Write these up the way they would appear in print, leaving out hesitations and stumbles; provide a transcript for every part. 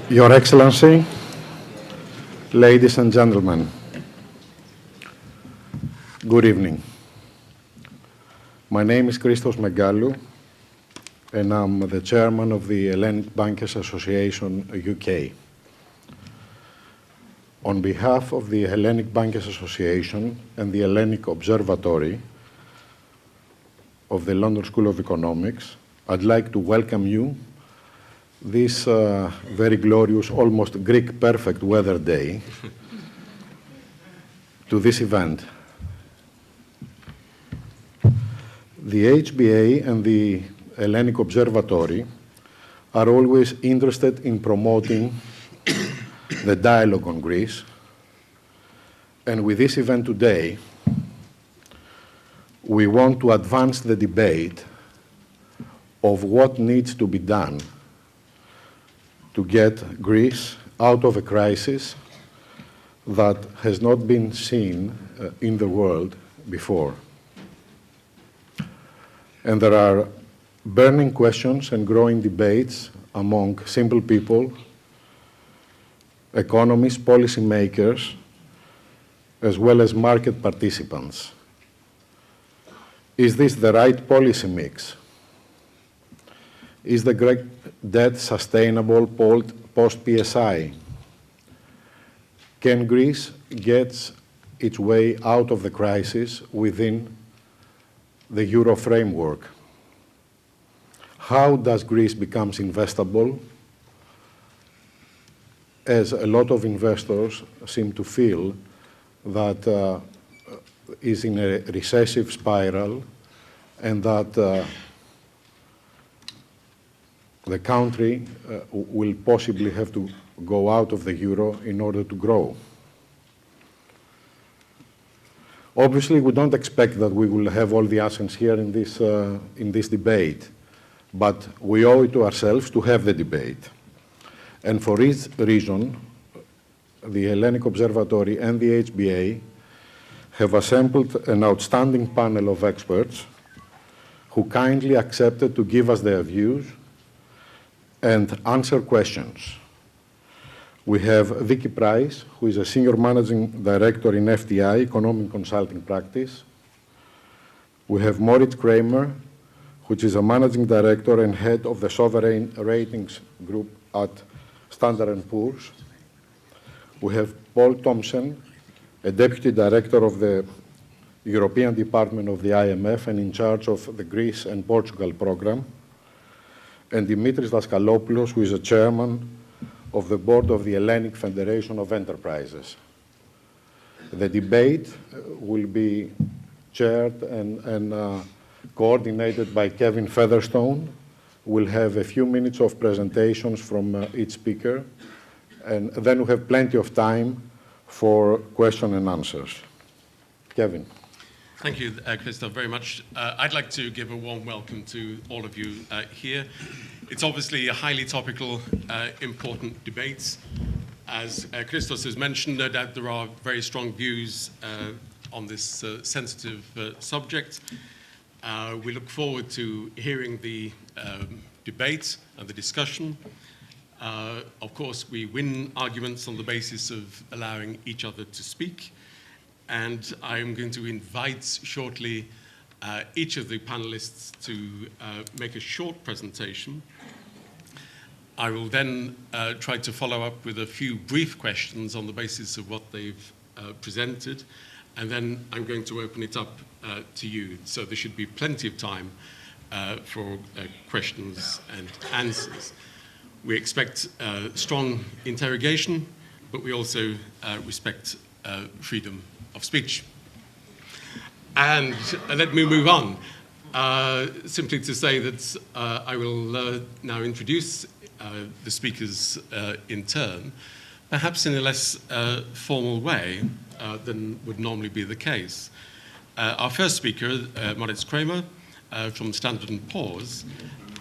Your Excellency, ladies and gentlemen, good evening. My name is Christos Megalou, and I'm the chairman of the Hellenic Bankers Association UK. On behalf of the Hellenic Bankers Association and the Hellenic Observatory of the London School of Economics, I'd like to welcome you this very glorious, almost Greek perfect weather day to this event. The HBA and the Hellenic Observatory are always interested in promoting the dialogue on Greece. And with this event today, we want to advance the debate of what needs to be done to get Greece out of a crisis that has not been seen in the world before. And there are burning questions and growing debates among simple people, economists, policymakers, as well as market participants. Is this the right policy mix? Is the Greek debt sustainable post-PSI? Can Greece get its way out of the crisis within the Euro framework? How does Greece become investable, as a lot of investors seem to feel that is in a recessive spiral and that the country will possibly have to go out of the euro in order to grow. Obviously, we don't expect that we will have all the answers here in this debate, but we owe it to ourselves to have the debate. And for this reason, the Hellenic Observatory and the HBA have assembled an outstanding panel of experts who kindly accepted to give us their views and answer questions. We have Vicky Pryce, who is a Senior Managing Director in FTI, Economic Consulting Practice. We have Moritz Kraemer, which is a Managing Director and Head of the Sovereign Ratings Group at Standard & Poor's. We have Poul Thomsen, a Deputy Director of the European Department of the IMF and in charge of the Greece and Portugal program. And Dimitris Daskalopoulos, who is a chairman of the board of the Hellenic Federation of Enterprises. The debate will be chaired and coordinated by Kevin Featherstone. We'll have a few minutes of presentations from each speaker, and then we have plenty of time for question and answers. Kevin. Thank you, Christoph, very much. I'd like to give a warm welcome to all of you here. It's obviously a highly topical, important debate. As Christos has mentioned, no doubt there are very strong views on this sensitive subject. We look forward to hearing the debate and the discussion. Of course, we win arguments on the basis of allowing each other to speak. And I'm going to invite shortly each of the panelists to make a short presentation. I will then try to follow up with a few brief questions on the basis of what they've presented. And then I'm going to open it up to you. So there should be plenty of time for questions and answers. We expect strong interrogation, but we also respect freedom of speech. And let me move on. Simply to say that I will now introduce the speakers in turn, perhaps in a less formal way than would normally be the case. Our first speaker, Moritz Kraemer from Standard & Poor's.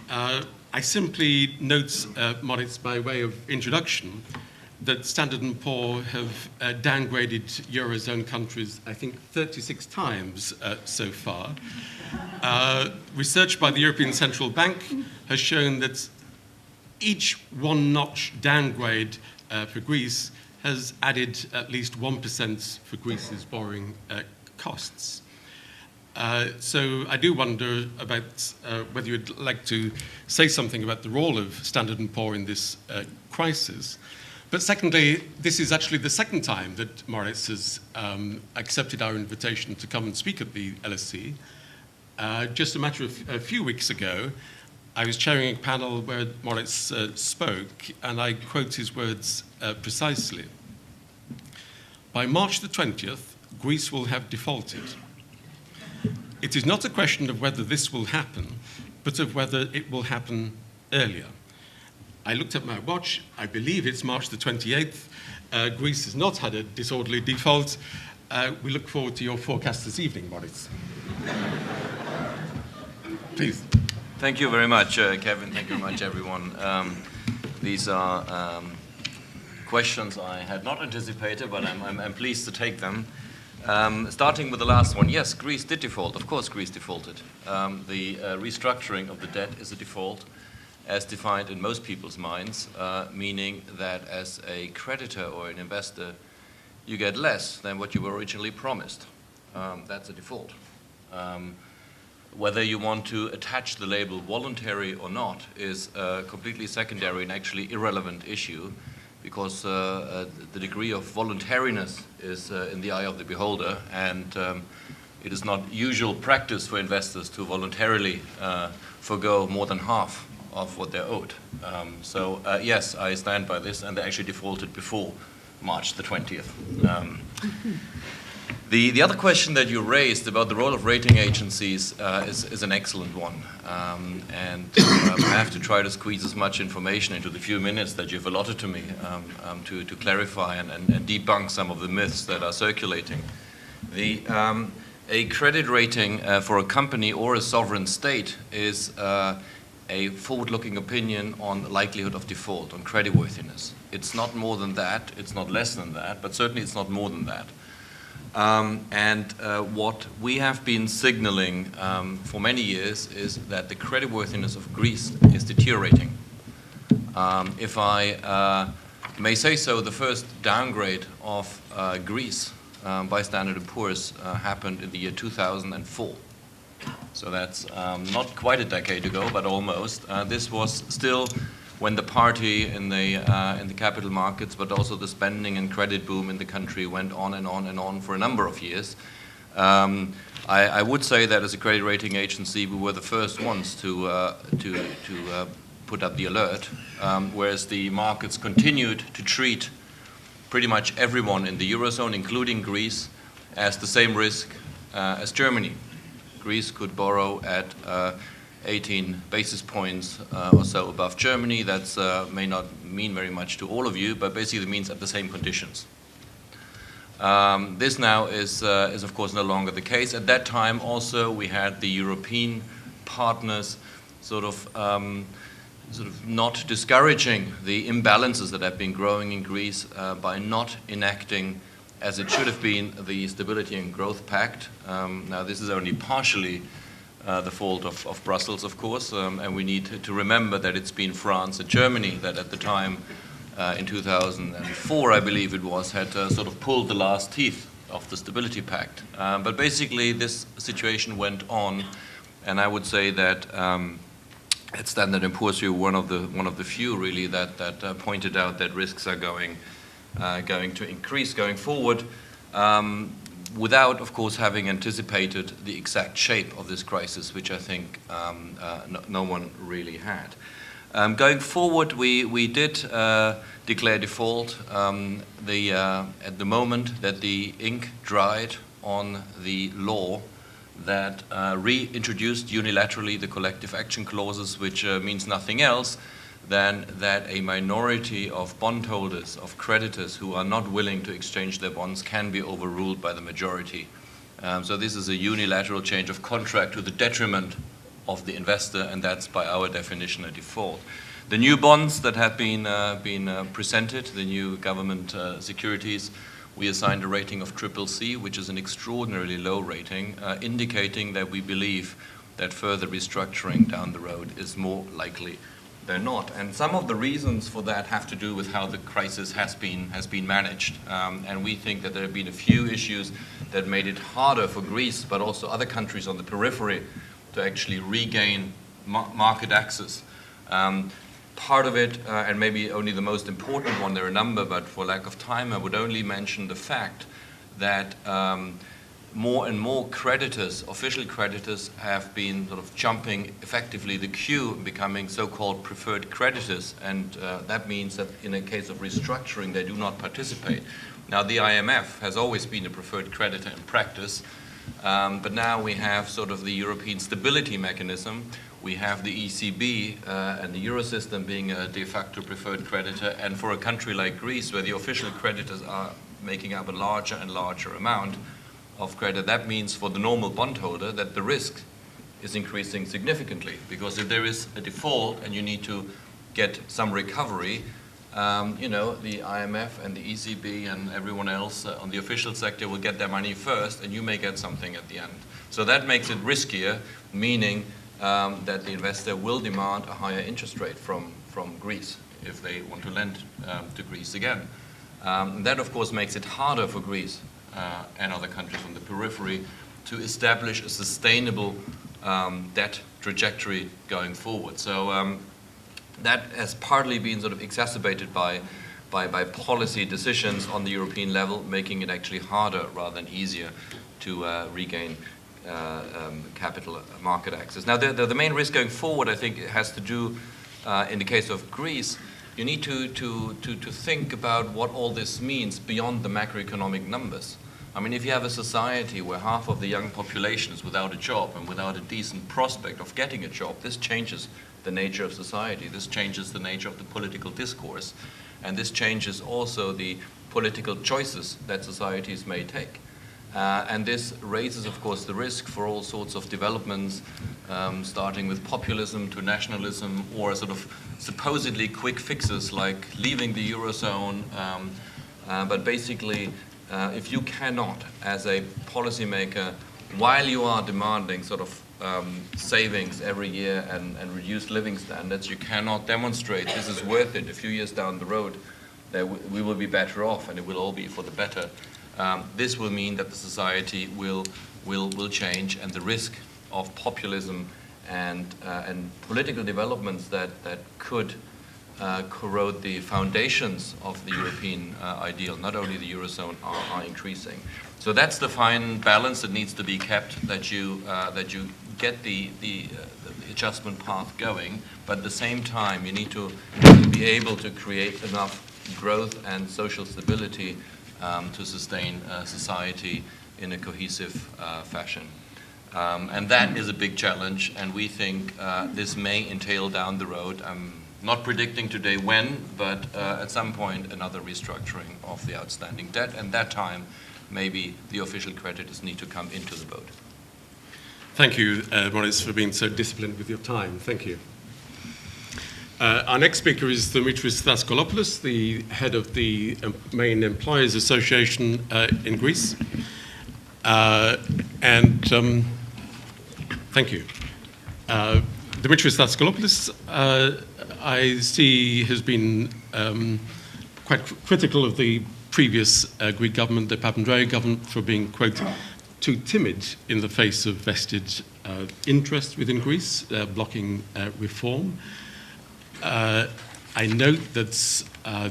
I simply note, Moritz, by way of introduction, that Standard & Poor's have downgraded Eurozone countries, I think, 36 times so far. Research by the European Central Bank has shown that each one-notch downgrade for Greece has added at least 1% for Greece's borrowing costs. So I do wonder about whether you'd like to say something about the role of Standard & Poor in this crisis. But secondly, this is actually the second time that Moritz has accepted our invitation to come and speak at the LSE. Just a matter of a few weeks ago, I was chairing a panel where Moritz spoke, and I quote his words precisely. By March the 20th, Greece will have defaulted. It is not a question of whether this will happen, but of whether it will happen earlier. I looked at my watch. I believe it's March the 28th. Greece has not had a disorderly default. We look forward to your forecast this evening, Moritz. Please. Thank you very much, Kevin. Thank you very much, everyone. These are questions I had not anticipated, but I'm pleased to take them. Starting with the last one, yes, Greece did default. Of course, Greece defaulted. The restructuring of the debt is a default, as defined in most people's minds, meaning that as a creditor or an investor, you get less than what you were originally promised. That's a default. Whether you want to attach the label voluntary or not is a completely secondary and actually irrelevant issue, because the degree of voluntariness is in the eye of the beholder, and it is not usual practice for investors to voluntarily forgo more than half of what they're owed. So yes, I stand by this, and they actually defaulted before March the 20th. The other question that you raised about the role of rating agencies is an excellent one. And I have to try to squeeze as much information into the few minutes that you've allotted to me to clarify and debunk some of the myths that are circulating. A credit rating for a company or a sovereign state is a forward-looking opinion on likelihood of default, on creditworthiness. It's not more than that, it's not less than that, but certainly it's not more than that. What we have been signaling for many years is that the creditworthiness of Greece is deteriorating. If I may say so, the first downgrade of Greece by Standard & Poor's happened in the year 2004. So that's not quite a decade ago, but almost. This was still when the party in the capital markets, but also the spending and credit boom in the country went on and on and on for a number of years. I would say that as a credit rating agency, we were the first ones to put up the alert, whereas the markets continued to treat pretty much everyone in the Eurozone, including Greece, as the same risk as Germany. Greece could borrow at 18 basis points or so above Germany. That may not mean very much to all of you, but basically means at the same conditions. This now is of course no longer the case. At that time also we had the European partners sort of not discouraging the imbalances that have been growing in Greece by not enacting, as it should have been, the Stability and Growth Pact. Now this is only partially the fault of Brussels, of course, and we need to remember that it's been France and Germany that at the time, in 2004, I believe it was, had sort of pulled the last teeth of the Stability Pact. But basically this situation went on, and I would say that at Standard & Poor's, you're one of the few really that pointed out that risks are going to increase going forward, without, of course, having anticipated the exact shape of this crisis, which I think no one really had. Going forward, we did declare default at the moment that the ink dried on the law that reintroduced unilaterally the collective action clauses, which means nothing else than that a minority of bondholders, of creditors who are not willing to exchange their bonds can be overruled by the majority. So this is a unilateral change of contract to the detriment of the investor, and that's by our definition a default. The new bonds that have been presented, the new government securities, we assigned a rating of CCC, which is an extraordinarily low rating, indicating that we believe that further restructuring down the road is more likely they're not. And some of the reasons for that have to do with how the crisis has been managed. And we think that there have been a few issues that made it harder for Greece, but also other countries on the periphery, to actually regain market access. Part of it, and maybe only the most important one, there are a number, but for lack of time, I would only mention the fact that more and more creditors, official creditors, have been sort of jumping effectively the queue, becoming so-called preferred creditors, and that means that in a case of restructuring, they do not participate. Now, the IMF has always been a preferred creditor in practice, but now we have sort of the European Stability Mechanism. We have the ECB and the Eurosystem being a de facto preferred creditor, and for a country like Greece, where the official creditors are making up a larger and larger amount of credit, that means for the normal bondholder that the risk is increasing significantly, because if there is a default and you need to get some recovery, you know, the IMF and the ECB and everyone else on the official sector will get their money first, and you may get something at the end. So that makes it riskier, meaning that the investor will demand a higher interest rate from Greece if they want to lend to Greece again. That, of course, makes it harder for Greece and other countries on the periphery to establish a sustainable debt trajectory going forward. So that has partly been sort of exacerbated by policy decisions on the European level, making it actually harder rather than easier to regain capital market access. Now, the main risk going forward, I think, has to do, in the case of Greece, you need to think about what all this means beyond the macroeconomic numbers. I mean, if you have a society where half of the young population is without a job and without a decent prospect of getting a job, this changes the nature of society. This changes the nature of the political discourse. And this changes also the political choices that societies may take. And this raises, of course, the risk for all sorts of developments, starting with populism to nationalism, or sort of supposedly quick fixes like leaving the Eurozone. But basically, if you cannot, as a policymaker, while you are demanding sort of savings every year and reduced living standards, you cannot demonstrate this is worth it. A few years down the road, we will be better off, and it will all be for the better. This will mean that the society will change, and the risk of populism and political developments that could corrode the foundations of the European ideal, not only the Eurozone, are increasing. So that's the fine balance that needs to be kept, that you get the adjustment path going, but at the same time you need to be able to create enough growth and social stability to sustain society in a cohesive fashion. And that is a big challenge, and we think this may entail down the road, I'm not predicting today when, but at some point another restructuring of the outstanding debt, and that time maybe the official creditors need to come into the boat. Thank you, Moritz, for being so disciplined with your time. Thank you. Our next speaker is Dimitris Daskalopoulos, the head of the main employers association in Greece. Thank you. Dimitris Daskalopoulos, I see, has been quite critical of the previous Greek government, the Papandreou government, for being, quote, too timid in the face of vested interest within Greece, blocking reform. I note that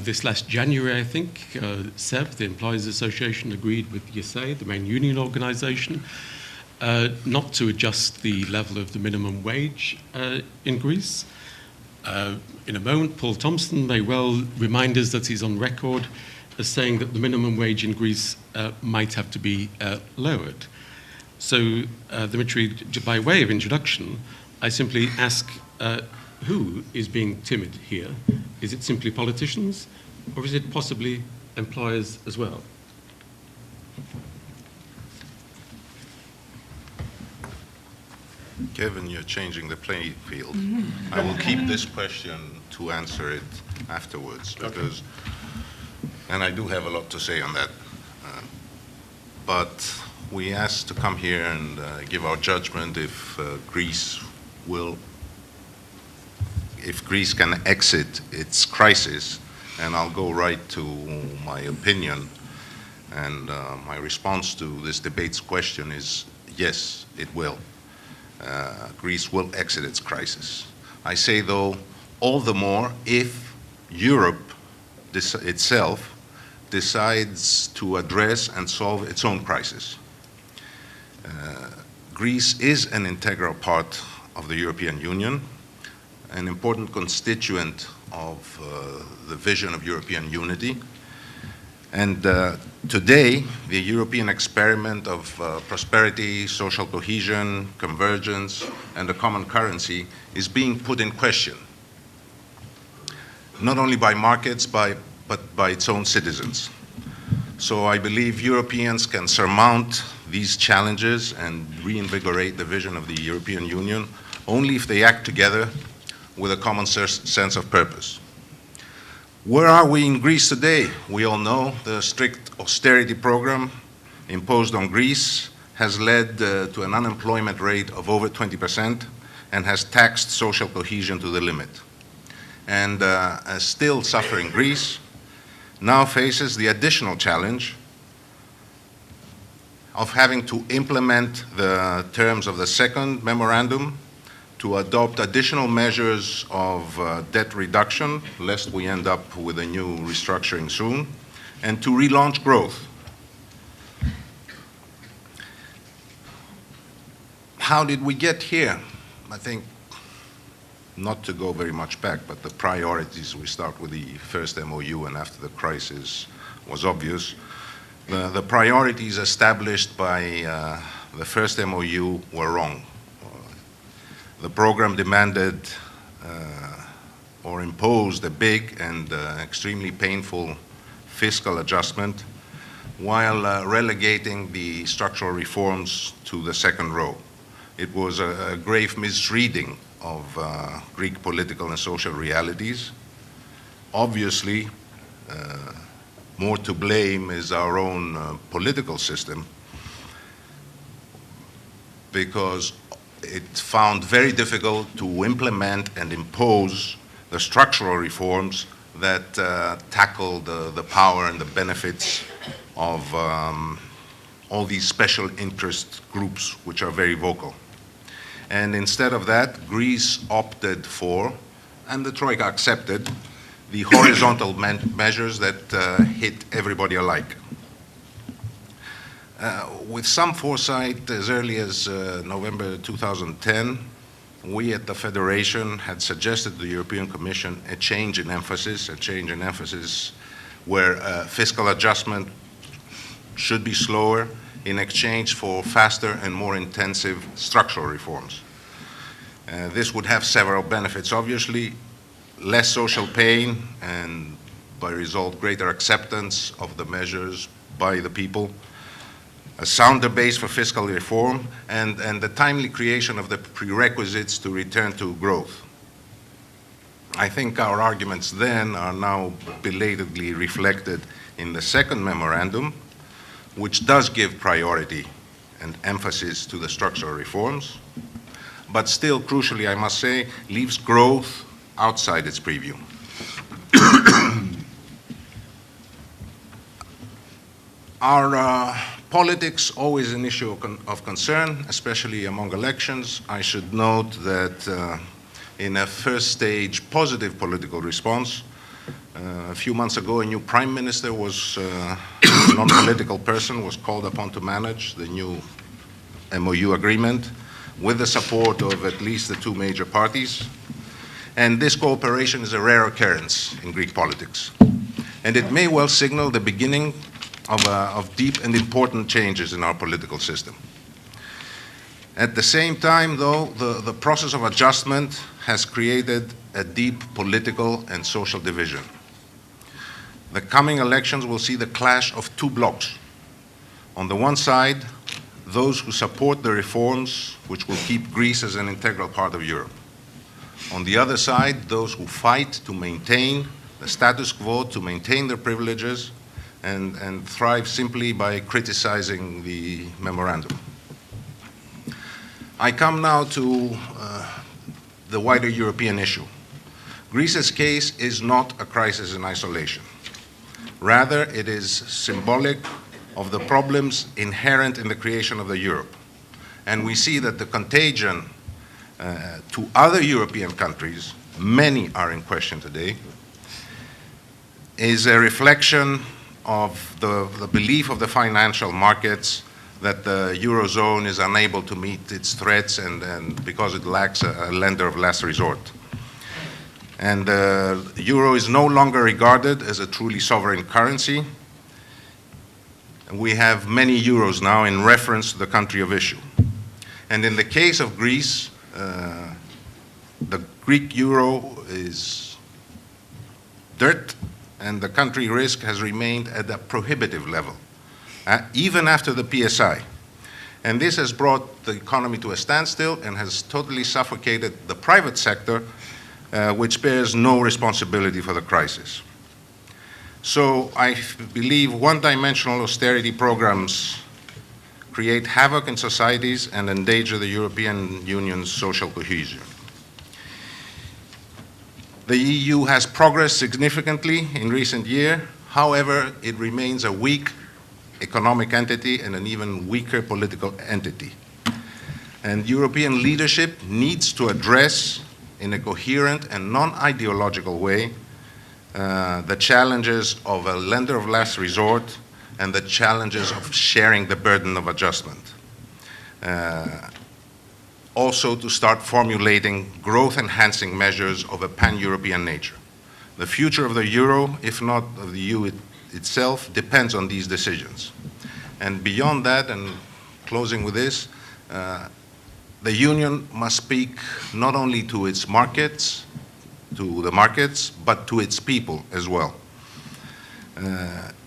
this last January, I think, SEB, the Employers Association, agreed with YESE, the main union organization, not to adjust the level of the minimum wage in Greece. In a moment, Poul Thomsen may well remind us that he's on record as saying that the minimum wage in Greece might have to be lowered. So, Dimitri, by way of introduction, I simply ask, who is being timid here? Is it simply politicians, or is it possibly employers as well? Kevin, you're changing the playing field. I will keep this question to answer it afterwards, because, and I do have a lot to say on that. But we asked to come here and give our judgment if Greece will if Greece can exit its crisis, and I'll go right to my opinion, and my response to this debate's question is yes, it will. Greece will exit its crisis. I say, though, all the more if Europe itself decides to address and solve its own crisis. Greece is an integral part of the European Union, an important constituent of the vision of European unity. And today, the European experiment of prosperity, social cohesion, convergence, and a common currency is being put in question, not only by markets, but by its own citizens. So I believe Europeans can surmount these challenges and reinvigorate the vision of the European Union only if they act together with a common sense of purpose. Where are we in Greece today? We all know the strict austerity program imposed on Greece has led to an unemployment rate of over 20% and has taxed social cohesion to the limit. And a still suffering Greece now faces the additional challenge of having to implement the terms of the second memorandum, to adopt additional measures of debt reduction, lest we end up with a new restructuring soon, and to relaunch growth. How did we get here? I think, not to go very much back, but the priorities, we start with the first MOU and after the crisis was obvious. The priorities established by the first MOU were wrong. The program demanded or imposed a big and extremely painful fiscal adjustment while relegating the structural reforms to the second row. It was a grave misreading of Greek political and social realities. Obviously, more to blame is our own political system, because it found very difficult to implement and impose the structural reforms that tackle the power and the benefits of all these special interest groups which are very vocal. And instead of that, Greece opted for, and the Troika accepted, the horizontal measures that hit everybody alike. With some foresight, as early as November 2010, we at the Federation had suggested to the European Commission a change in emphasis where fiscal adjustment should be slower in exchange for faster and more intensive structural reforms. This would have several benefits. Obviously, less social pain and, by result, greater acceptance of the measures by the people, a sounder base for fiscal reform, and the timely creation of the prerequisites to return to growth. I think our arguments then are now belatedly reflected in the second memorandum, which does give priority and emphasis to the structural reforms, but still, crucially, I must say, leaves growth outside its preview. Our politics, always an issue of concern, especially among elections. I should note that in a first stage positive political response, a few months ago, a new prime minister was, a non-political person, was called upon to manage the new MOU agreement with the support of at least the two major parties. And this cooperation is a rare occurrence in Greek politics. And it may well signal the beginning of deep and important changes in our political system. At the same time, though, the process of adjustment has created a deep political and social division. The coming elections will see the clash of two blocs. On the one side, those who support the reforms which will keep Greece as an integral part of Europe. On the other side, those who fight to maintain the status quo, to maintain their privileges, and thrive simply by criticizing the memorandum. I come now to the wider European issue. Greece's case is not a crisis in isolation. Rather, it is symbolic of the problems inherent in the creation of the euro. And we see that the contagion to other European countries, many are in question today, is a reflection of the belief of the financial markets that the Eurozone is unable to meet its threats and because it lacks a lender of last resort. And the euro is no longer regarded as a truly sovereign currency. We have many euros now in reference to the country of issue. And in the case of Greece, the Greek euro is dirt, and the country risk has remained at a prohibitive level, even after the PSI. And this has brought the economy to a standstill and has totally suffocated the private sector, which bears no responsibility for the crisis. So I believe one-dimensional austerity programs create havoc in societies and endanger the European Union's social cohesion. The EU has progressed significantly in recent years. However, it remains a weak economic entity and an even weaker political entity. And European leadership needs to address in a coherent and non-ideological way the challenges of a lender of last resort and the challenges of sharing the burden of adjustment. Also to start formulating growth-enhancing measures of a pan-European nature. The future of the euro, if not of the EU itself, depends on these decisions. And beyond that, and closing with this, the Union must speak not only to its markets, but to its people as well.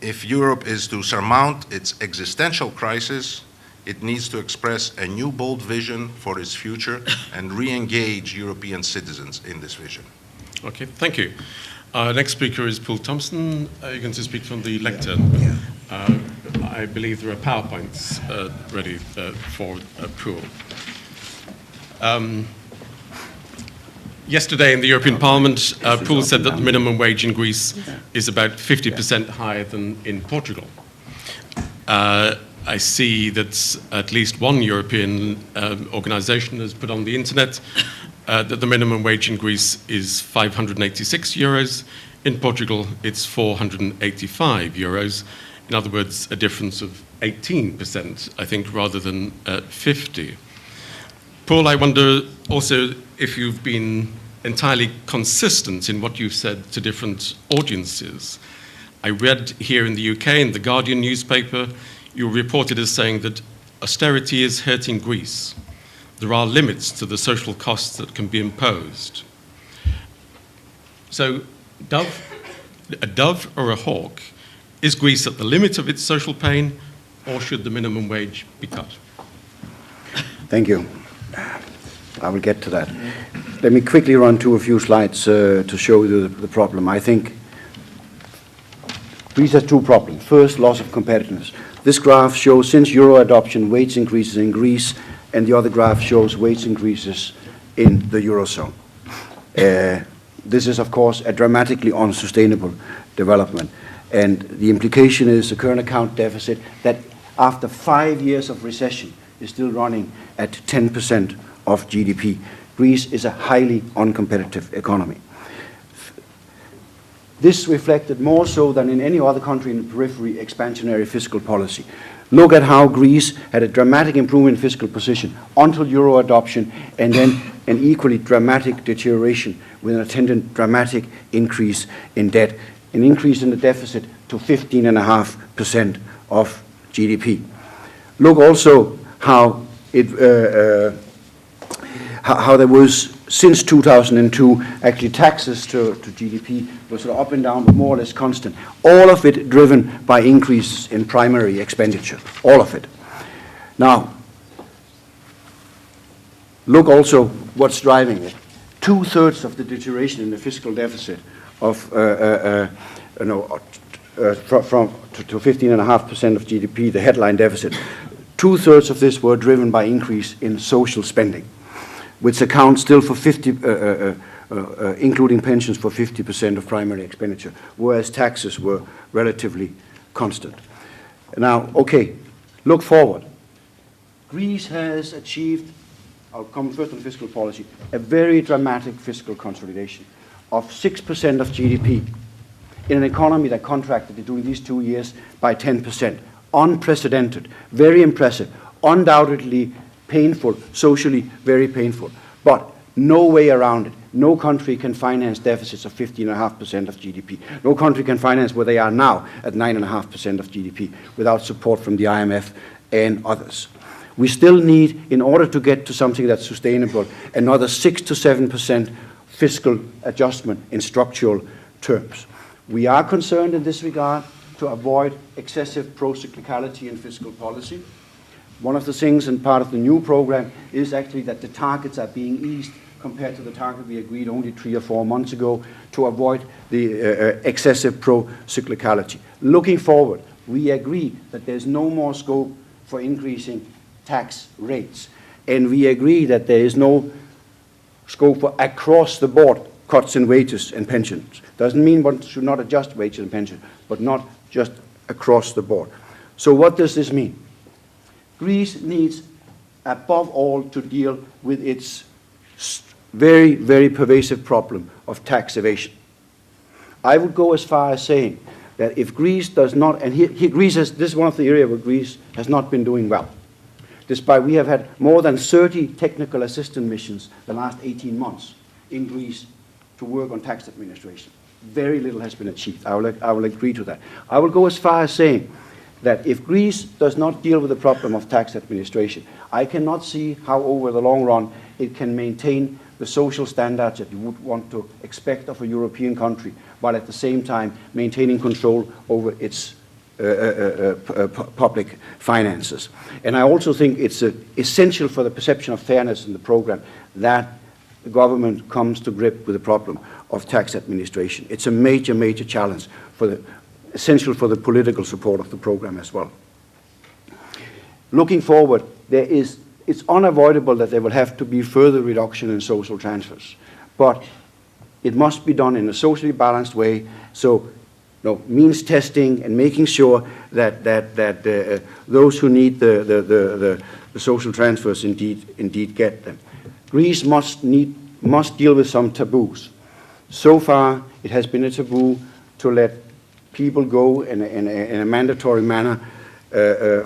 If Europe is to surmount its existential crisis, it needs to express a new bold vision for its future and re-engage European citizens in this vision. Okay, thank you. Next speaker is Poul Thomsen. You're going to speak from the lectern. I believe there are PowerPoints ready for Poul. Yesterday in the European Parliament, Poul said that the minimum wage in Greece is about 50% higher than in Portugal. I see that at least one European organization has put on the internet that the minimum wage in Greece is 586 euros. In Portugal, it's 485 euros. In other words, a difference of 18%, I think, rather than 50. Poul, I wonder also if you've been entirely consistent in what you've said to different audiences. I read here in the UK, in the Guardian newspaper, you were reported as saying that austerity is hurting Greece. There are limits to the social costs that can be imposed. So, a dove or a hawk, is Greece at the limit of its social pain, or should the minimum wage be cut? Thank you. I will get to that. Let me quickly run through a few slides to show you the problem. I think Greece has two problems. First, loss of competitiveness. This graph shows since euro adoption, wage increases in Greece, and the other graph shows wage increases in the eurozone. This is, of course, a dramatically unsustainable development. And the implication is the current account deficit that after 5 years of recession is still running at 10% of GDP. Greece is a highly uncompetitive economy. This reflected more so than in any other country in the periphery expansionary fiscal policy. Look at how Greece had a dramatic improvement in fiscal position until euro adoption, and then an equally dramatic deterioration with an attendant dramatic increase in debt, an increase in the deficit to 15.5% of GDP. Look also how how there was, since 2002, actually taxes to GDP were sort of up and down, but more or less constant. All of it driven by increases in primary expenditure, all of it. Now, look also what's driving it. 2/3 of the deterioration in the fiscal deficit of to 15.5% of GDP, the headline deficit. 2/3 of this were driven by increase in social spending, which accounts still for including pensions for 50% of primary expenditure, whereas taxes were relatively constant. Now, okay, look forward. Greece has achieved, I'll come first on fiscal policy, a very dramatic fiscal consolidation of 6% of GDP in an economy that contracted during these 2 years by 10%. Unprecedented, very impressive, undoubtedly painful, socially very painful, but no way around it. No country can finance deficits of 15.5% of GDP. No country can finance where they are now at 9.5% of GDP without support from the IMF and others. We still need, in order to get to something that's sustainable, another 6 to 7% fiscal adjustment in structural terms. We are concerned in this regard to avoid excessive pro-cyclicality in fiscal policy. One of the things and part of the new program is actually that the targets are being eased compared to the target we agreed only 3 or 4 months ago to avoid the excessive pro-cyclicality. Looking forward, we agree that there's no more scope for increasing tax rates. And we agree that there is no scope for across-the-board cuts in wages and pensions. Doesn't mean one should not adjust wages and pensions, but not just across the board. So what does this mean? Greece needs, above all, to deal with its very, very pervasive problem of tax evasion. I would go as far as saying that if Greece does not, and Greece has, this is one of the areas where Greece has not been doing well. Despite we have had more than 30 technical assistance missions the last 18 months in Greece to work on tax administration. Very little has been achieved. I will agree to that. I will go as far as saying that if Greece does not deal with the problem of tax administration, I cannot see how over the long run it can maintain the social standards that you would want to expect of a European country, while at the same time maintaining control over its public finances. And I also think it's essential for the perception of fairness in the program that the government comes to grip with the problem of tax administration. It's a major, major challenge essential for the political support of the program as well. Looking forward, it's unavoidable that there will have to be further reduction in social transfers, but it must be done in a socially balanced way. So, means testing and making sure that those who need the social transfers indeed get them. Greece must deal with some taboos. So far, it has been a taboo to let people go in a mandatory manner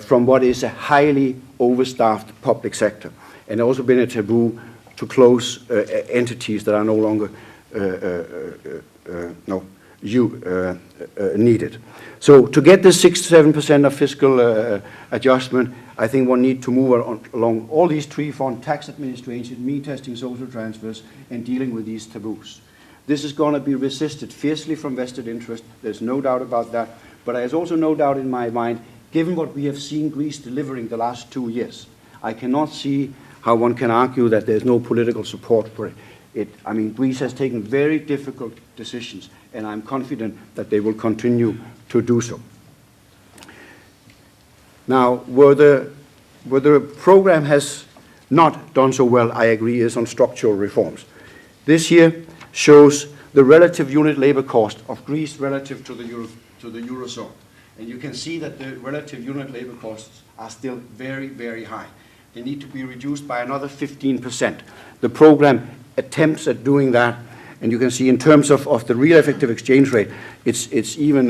from what is a highly overstaffed public sector, and also been a taboo to close entities that are no longer needed. So to get this 6 to 7% of fiscal adjustment, I think one needs to move along all these 3 fronts: tax administration, mean testing, social transfers, and dealing with these taboos. This is going to be resisted fiercely from vested interest. There's no doubt about that. But there's also no doubt in my mind, given what we have seen Greece delivering the last 2 years, I cannot see how one can argue that there's no political support for it. I mean, Greece has taken very difficult decisions, and I'm confident that they will continue to do so. Now, where the program has not done so well, I agree, is on structural reforms. This year shows the relative unit labor cost of Greece relative to the Eurozone. And you can see that the relative unit labor costs are still very, very high. They need to be reduced by another 15%. The program attempts at doing that, and you can see in terms of the real effective exchange rate, it's even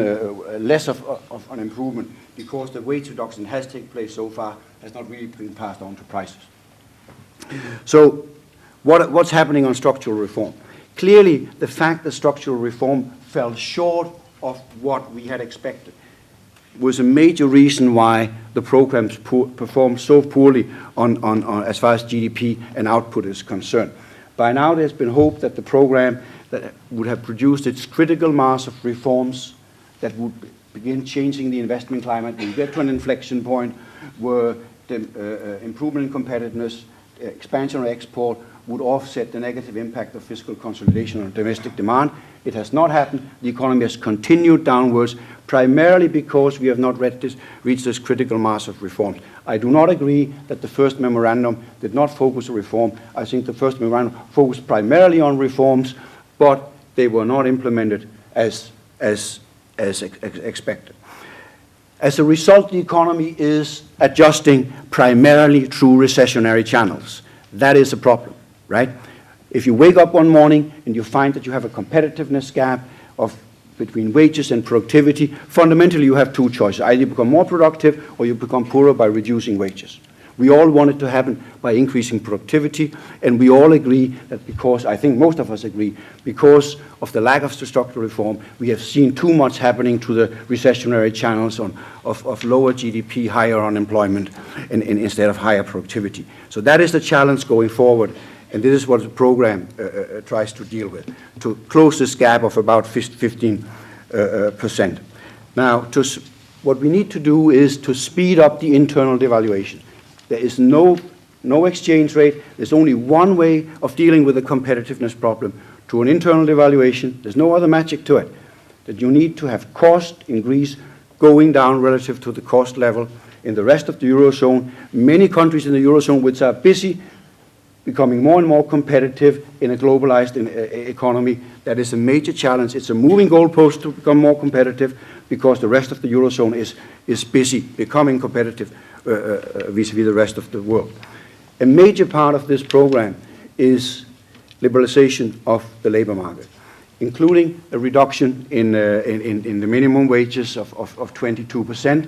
less of an improvement, because the wage reduction has taken place so far, has not really been passed on to prices. So what's happening on structural reform? Clearly, the fact that structural reform fell short of what we had expected was a major reason why the programs performed so poorly on as far as GDP and output is concerned. By now, there's been hope that the program that would have produced its critical mass of reforms that would begin changing the investment climate, we get to an inflection point where the improvement in competitiveness, expansion of export would offset the negative impact of fiscal consolidation on domestic demand. It has not happened. The economy has continued downwards, primarily because we have not reached this critical mass of reforms. I do not agree that the first memorandum did not focus on reform. I think the first memorandum focused primarily on reforms, but they were not implemented as expected. As a result, the economy is adjusting primarily through recessionary channels. That is a problem, right? If you wake up one morning and you find that you have a competitiveness gap between wages and productivity, fundamentally you have two choices. Either you become more productive or you become poorer by reducing wages. We all want it to happen by increasing productivity, and we all agree that because, I think most of us agree, because of the lack of structural reform, we have seen too much happening to the recessionary channels of lower GDP, higher unemployment, and instead of higher productivity. So that is the challenge going forward, and this is what the program tries to deal with, to close this gap of about 15%. Now, what we need to do is to speed up the internal devaluation. There is no exchange rate. There's only one way of dealing with the competitiveness problem, through an internal devaluation. There's no other magic to it. That you need to have cost in Greece going down relative to the cost level in the rest of the Eurozone. Many countries in the Eurozone which are busy becoming more and more competitive in a globalized economy. That is a major challenge. It's a moving goalpost to become more competitive because the rest of the Eurozone is busy becoming competitive vis-à-vis the rest of the world. A major part of this program is liberalization of the labor market, including a reduction in the minimum wages of 22%,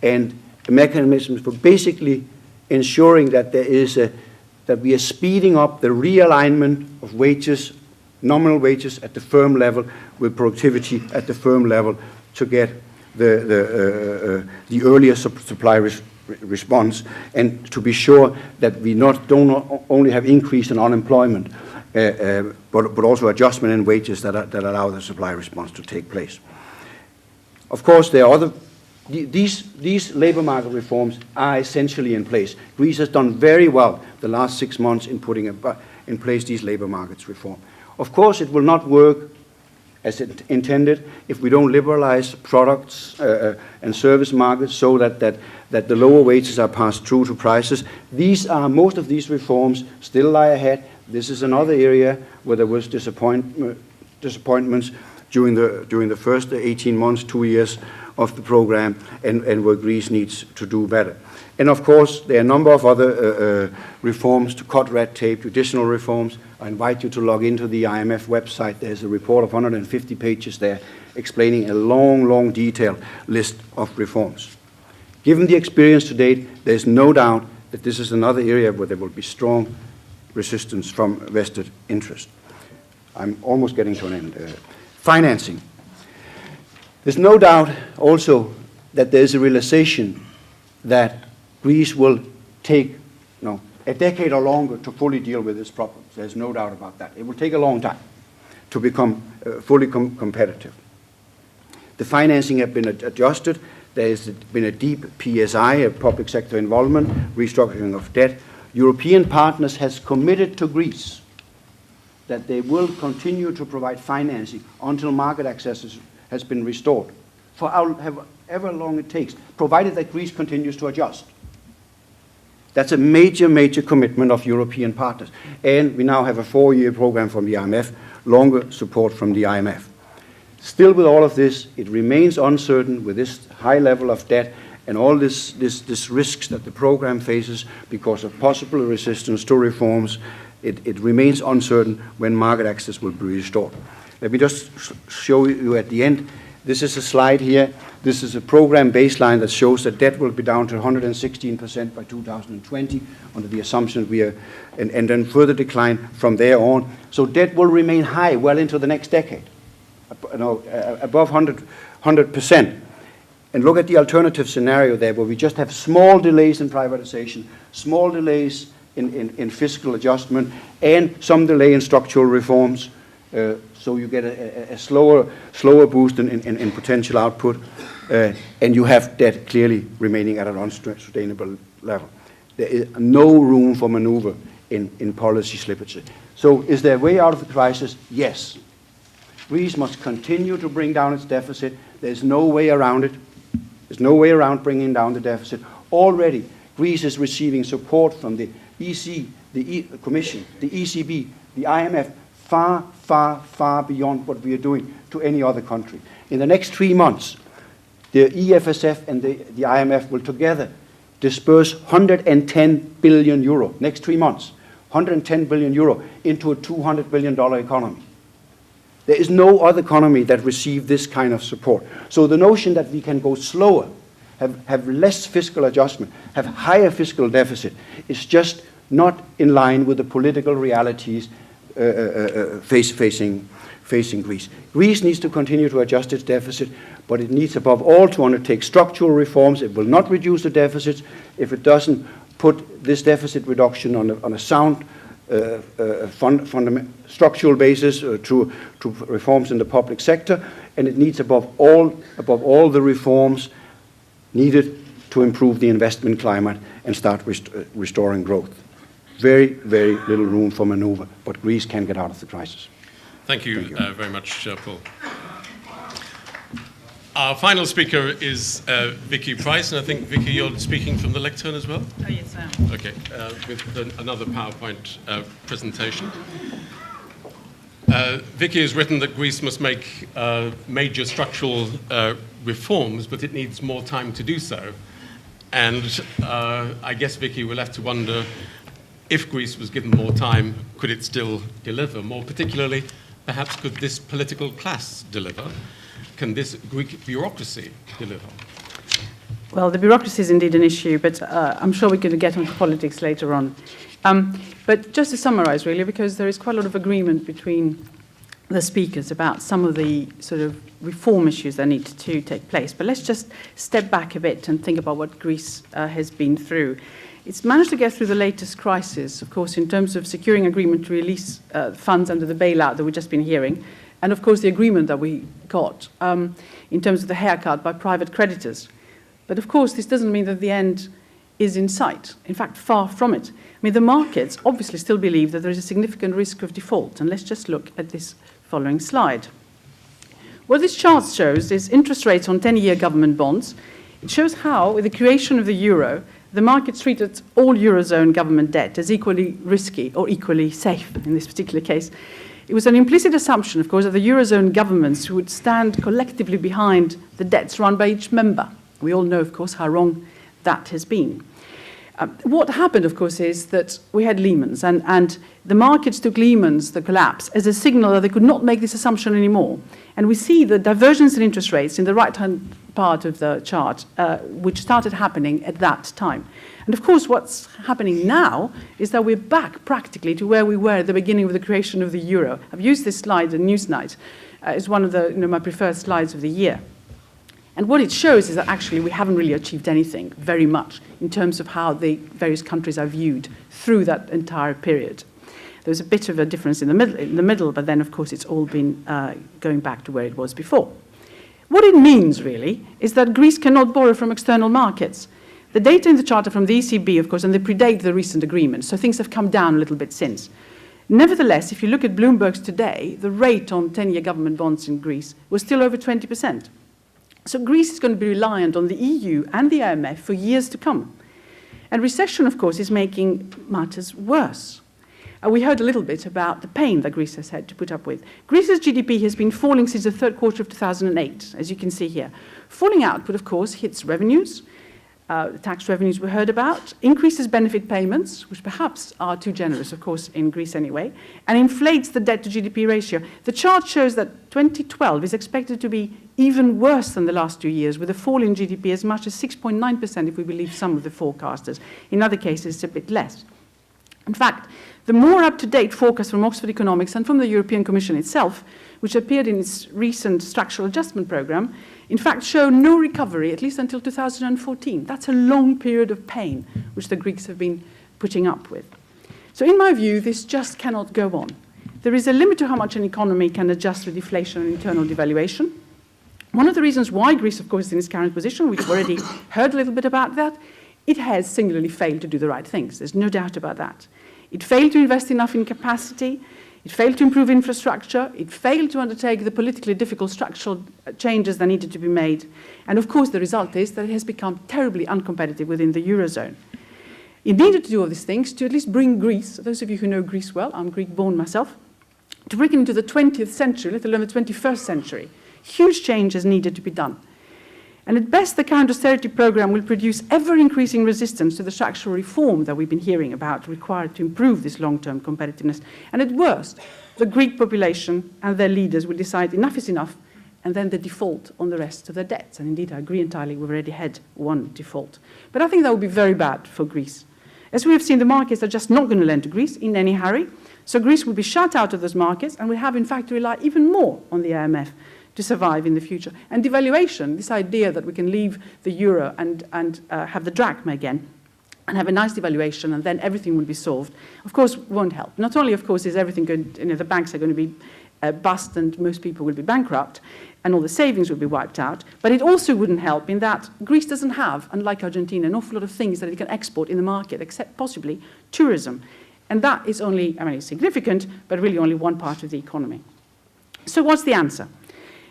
and mechanisms for basically ensuring that that we are speeding up the realignment of wages, nominal wages at the firm level with productivity at the firm level to get the earlier supply response, and to be sure that we don't only have increase in unemployment, but also adjustment in wages that allow the supply response to take place. Of course, there are these labor market reforms are essentially in place. Greece has done very well the last 6 months in putting in place these labor markets reform. Of course, it will not work as intended if we don't liberalize products and service markets so that the lower wages are passed through to prices. Most of these reforms still lie ahead. This is another area where there was disappointments during the first 18 months, 2 years of the program, and where Greece needs to do better. And of course, there are a number of other reforms to cut red tape, judicial reforms. I invite you to log into the IMF website. There's a report of 150 pages there explaining a long, detailed list of reforms. Given the experience to date, there's no doubt that this is another area where there will be strong resistance from vested interest. I'm almost getting to an end. Financing. There's no doubt also that there's a realization that Greece will take a decade or longer to fully deal with this problem. There's no doubt about that. It will take a long time to become fully competitive. The financing has been adjusted. There has been a deep PSI, a public sector involvement, restructuring of debt. European partners has committed to Greece that they will continue to provide financing until market access has been restored, for however long it takes, provided that Greece continues to adjust. That's a major commitment of European partners. And we now have a 4-year program from the IMF, longer support from the IMF. Still, with all of this, it remains uncertain with this high level of debt and all this risks that the program faces because of possible resistance to reforms. It remains uncertain when market access will be restored. Let me just show you at the end. This is a slide here. This is a program baseline that shows that debt will be down to 116% by 2020 under the assumption and then further decline from there on. So debt will remain high well into the next decade, above 100%. And look at the alternative scenario there where we just have small delays in privatization, small delays in fiscal adjustment, and some delay in structural reforms. So you get a slower boost in potential output, and you have debt clearly remaining at an unsustainable level. There is no room for maneuver in policy slippage. So is there a way out of the crisis? Yes. Greece must continue to bring down its deficit. There's no way around it. There's no way around bringing down the deficit. Already, Greece is receiving support from the EC, the Commission, the ECB, the IMF, far, far, far beyond what we are doing to any other country. In the next 3 months, the EFSF and the IMF will together disperse 110 billion euro, next 3 months, 110 billion euro into a $200 billion economy. There is no other economy that received this kind of support. So the notion that we can go slower, have less fiscal adjustment, have higher fiscal deficit, is just not in line with the political realities facing Greece. Greece needs to continue to adjust its deficit, but it needs above all to undertake structural reforms. It will not reduce the deficits if it doesn't put this deficit reduction on a sound structural basis to reforms in the public sector, and it needs above all the reforms needed to improve the investment climate and start restoring growth. Very, very little room for maneuver, but Greece can get out of the crisis. Thank you, very much, Poul. Our final speaker is Vicky Pryce, and I think, Vicky, you're speaking from the lectern as well? Oh, yes, I am. Okay, with another PowerPoint presentation. Vicky has written that Greece must make major structural reforms, but it needs more time to do so. And I guess, Vicky, we'll have to wonder, if Greece was given more time, could it still deliver? More particularly, perhaps could this political class deliver? Can this Greek bureaucracy deliver? Well, the bureaucracy is indeed an issue, but I'm sure we're going to get onto politics later on. But just to summarize, really, because there is quite a lot of agreement between the speakers about some of the sort of reform issues that need to take place. But let's just step back a bit and think about what Greece has been through. It's managed to get through the latest crisis, of course, in terms of securing agreement to release funds under the bailout that we've just been hearing, and, of course, the agreement that we got in terms of the haircut by private creditors. But, of course, this doesn't mean that the end is in sight. In fact, far from it. I mean, the markets obviously still believe that there is a significant risk of default, and let's just look at this following slide. What this chart shows is interest rates on 10-year government bonds. It shows how, with the creation of the euro, the markets treated all Eurozone government debt as equally risky or equally safe in this particular case. It was an implicit assumption, of course, that the Eurozone governments would stand collectively behind the debts run by each member. We all know, of course, how wrong that has been. What happened, of course, is that we had Lehman's, and the markets took Lehman's, the collapse, as a signal that they could not make this assumption anymore. And we see the divergence in interest rates in the right-hand part of the chart, which started happening at that time. And of course, what's happening now is that we're back practically to where we were at the beginning of the creation of the euro. I've used this slide, the Newsnight, as one of the, my preferred slides of the year. And what it shows is that actually we haven't really achieved anything very much in terms of how the various countries are viewed through that entire period. There's a bit of a difference in the middle, but then, of course, it's all been going back to where it was before. What it means, really, is that Greece cannot borrow from external markets. The data in the chart are from the ECB, of course, and they predate the recent agreement, so things have come down a little bit since. Nevertheless, if you look at Bloomberg's today, the rate on 10-year government bonds in Greece was still over 20%. So Greece is going to be reliant on the EU and the IMF for years to come. And recession, of course, is making matters worse. We heard a little bit about the pain that Greece has had to put up with. Greece's GDP has been falling since the third quarter of 2008, as you can see here. Falling output, of course, hits revenues. The tax revenues we heard about, increases benefit payments, which perhaps are too generous, of course, in Greece anyway, and inflates the debt to GDP ratio. The chart shows that 2012 is expected to be even worse than the last 2 years, with a fall in GDP as much as 6.9% if we believe some of the forecasters. In other cases, it's a bit less. In fact, the more up-to-date forecast from Oxford Economics and from the European Commission itself, which appeared in its recent structural adjustment program, in fact show no recovery, at least until 2014. That's a long period of pain, which the Greeks have been putting up with. So in my view, this just cannot go on. There is a limit to how much an economy can adjust to deflation and internal devaluation. One of the reasons why Greece, of course, is in its current position, we've already heard a little bit about that, it has singularly failed to do the right things. There's no doubt about that. It failed to invest enough in capacity. It failed to improve infrastructure. It failed to undertake the politically difficult structural changes that needed to be made. And of course, the result is that it has become terribly uncompetitive within the Eurozone. It needed to do all these things to at least bring Greece, those of you who know Greece well, I'm Greek-born myself, to bring it into the 20th century, let alone the 21st century. Huge changes needed to be done. And at best, the current austerity program will produce ever-increasing resistance to the structural reform that we've been hearing about required to improve this long-term competitiveness. And at worst, the Greek population and their leaders will decide enough is enough, and then they default on the rest of their debts. And indeed, I agree entirely, we've already had one default. But I think that would be very bad for Greece. As we have seen, the markets are just not going to lend to Greece in any hurry. So Greece will be shut out of those markets and will have, in fact, to rely even more on the IMF to survive in the future. And devaluation, this idea that we can leave the euro and have the drachma again and have a nice devaluation and then everything will be solved, of course, won't help. Not only, of course, is everything going, the banks are going to be bust and most people will be bankrupt and all the savings will be wiped out, but it also wouldn't help in that Greece doesn't have, unlike Argentina, an awful lot of things that it can export in the market, except possibly tourism. And that is only, it's significant, but really only one part of the economy. So what's the answer?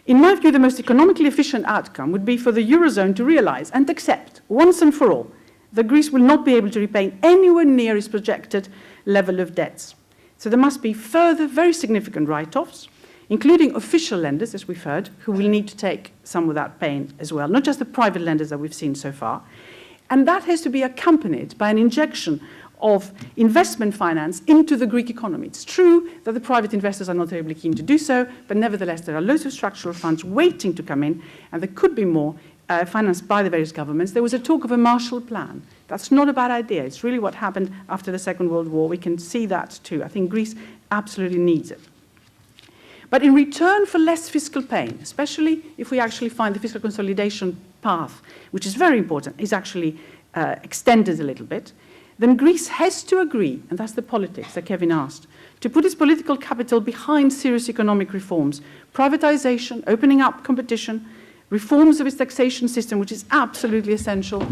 In my view, the most economically efficient outcome would be for the Eurozone to realize and accept, once and for all, that Greece will not be able to repay anywhere near its projected level of debts. So there must be further very significant write-offs, including official lenders, as we've heard, who will need to take some of that pain as well, not just the private lenders that we've seen so far. And that has to be accompanied by an injection of investment finance into the Greek economy. It's true that the private investors are not terribly keen to do so, but nevertheless there are loads of structural funds waiting to come in, and there could be more financed by the various governments. There was a talk of a Marshall Plan. That's not a bad idea. It's really what happened after the Second World War. We can see that too. I think Greece absolutely needs it. But in return for less fiscal pain, especially if we actually find the fiscal consolidation path, which is very important, is actually extended a little bit, then Greece has to agree, and that's the politics that Kevin asked, to put its political capital behind serious economic reforms, privatization, opening up competition, reforms of its taxation system, which is absolutely essential,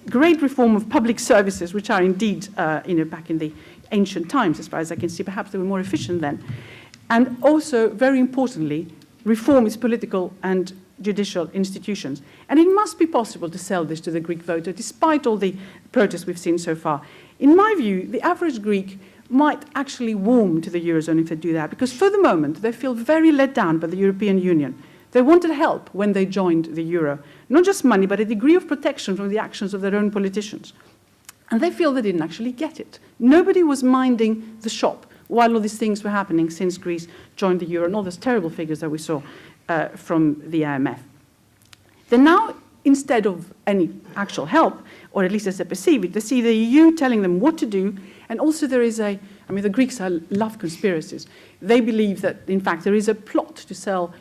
great reform of public services, which are indeed, back in the ancient times, as far as I can see, perhaps they were more efficient then, and also, very importantly, reform its political and judicial institutions. And it must be possible to sell this to the Greek voter, despite all the protests we've seen so far. In my view, the average Greek might actually warm to the Eurozone if they do that, because for the moment, they feel very let down by the European Union. They wanted help when they joined the euro. Not just money, but a degree of protection from the actions of their own politicians. And they feel they didn't actually get it. Nobody was minding the shop while all these things were happening since Greece joined the euro and all those terrible figures that we saw from the IMF. Then now, instead of any actual help, or at least as they perceive it, they see the EU telling them what to do, and also there is the Greeks love conspiracies. They believe that, in fact, there is a plot to sell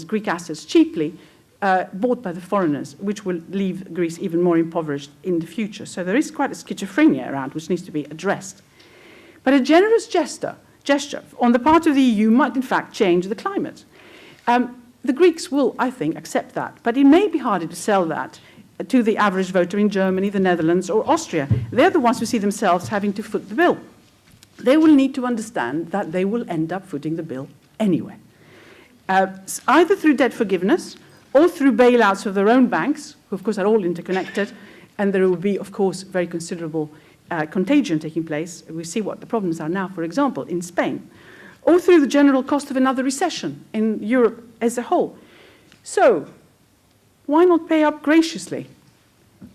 Greek assets cheaply, bought by the foreigners, which will leave Greece even more impoverished in the future. So there is quite a schizophrenia around which needs to be addressed. But a generous gesture on the part of the EU might, in fact, change the climate. The Greeks will, I think, accept that, but it may be harder to sell that to the average voter in Germany, the Netherlands, or Austria. They're the ones who see themselves having to foot the bill. They will need to understand that they will end up footing the bill anyway, either through debt forgiveness or through bailouts of their own banks, who, of course, are all interconnected, and there will be, of course, very considerable contagion taking place. We see what the problems are now, for example, in Spain, or through the general cost of another recession in Europe as a whole. So, why not pay up graciously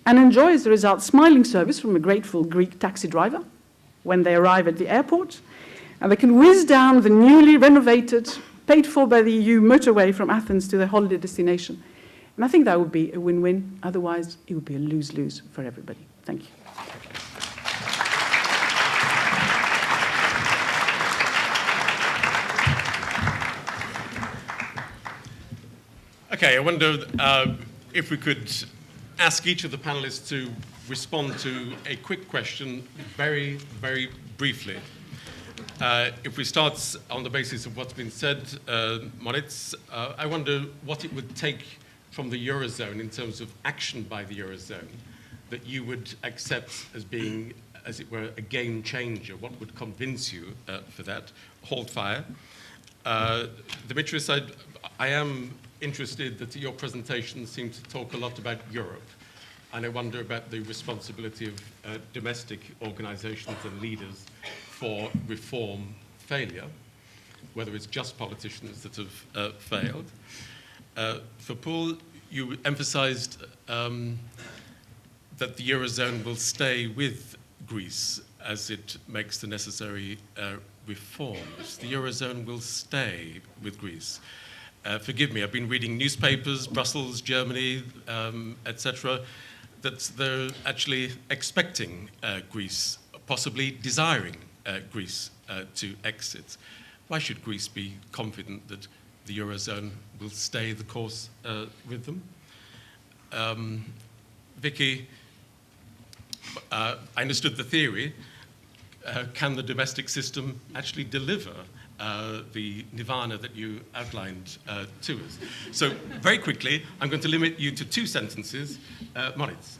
and enjoy, as a result, smiling service from a grateful Greek taxi driver when they arrive at the airport, and they can whiz down the newly renovated, paid for by the EU motorway from Athens to their holiday destination. And I think that would be a win-win. Otherwise, it would be a lose-lose for everybody. Thank you. Okay, I wonder if we could ask each of the panelists to respond to a quick question very, very briefly. If we start on the basis of what's been said, Moritz, I wonder what it would take from the Eurozone in terms of action by the Eurozone that you would accept as being as it were, a game changer? What would convince you for that? Hold fire. Dimitris, I am interested that your presentation seemed to talk a lot about Europe, and I wonder about the responsibility of domestic organizations and leaders for reform failure, whether it's just politicians that have failed. For Poul, you emphasized that the Eurozone will stay with Greece as it makes the necessary reforms. The Eurozone will stay with Greece. Forgive me, I've been reading newspapers, Brussels, Germany, etc., that they're actually expecting Greece, possibly desiring Greece to exit. Why should Greece be confident that the Eurozone will stay the course with them? Vicky, I understood the theory. Can the domestic system actually deliver the nirvana that you outlined to us? So very quickly, I'm going to limit you to 2 sentences. Moritz.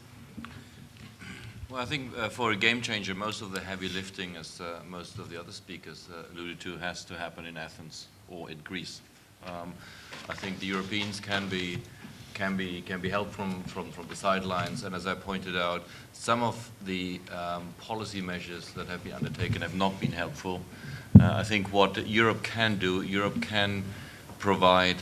Well, I think for a game changer, most of the heavy lifting, as most of the other speakers alluded to, has to happen in Athens or in Greece. I think the Europeans can be helped from the sidelines, and as I pointed out, some of the policy measures that have been undertaken have not been helpful. I think what Europe can do, Europe can provide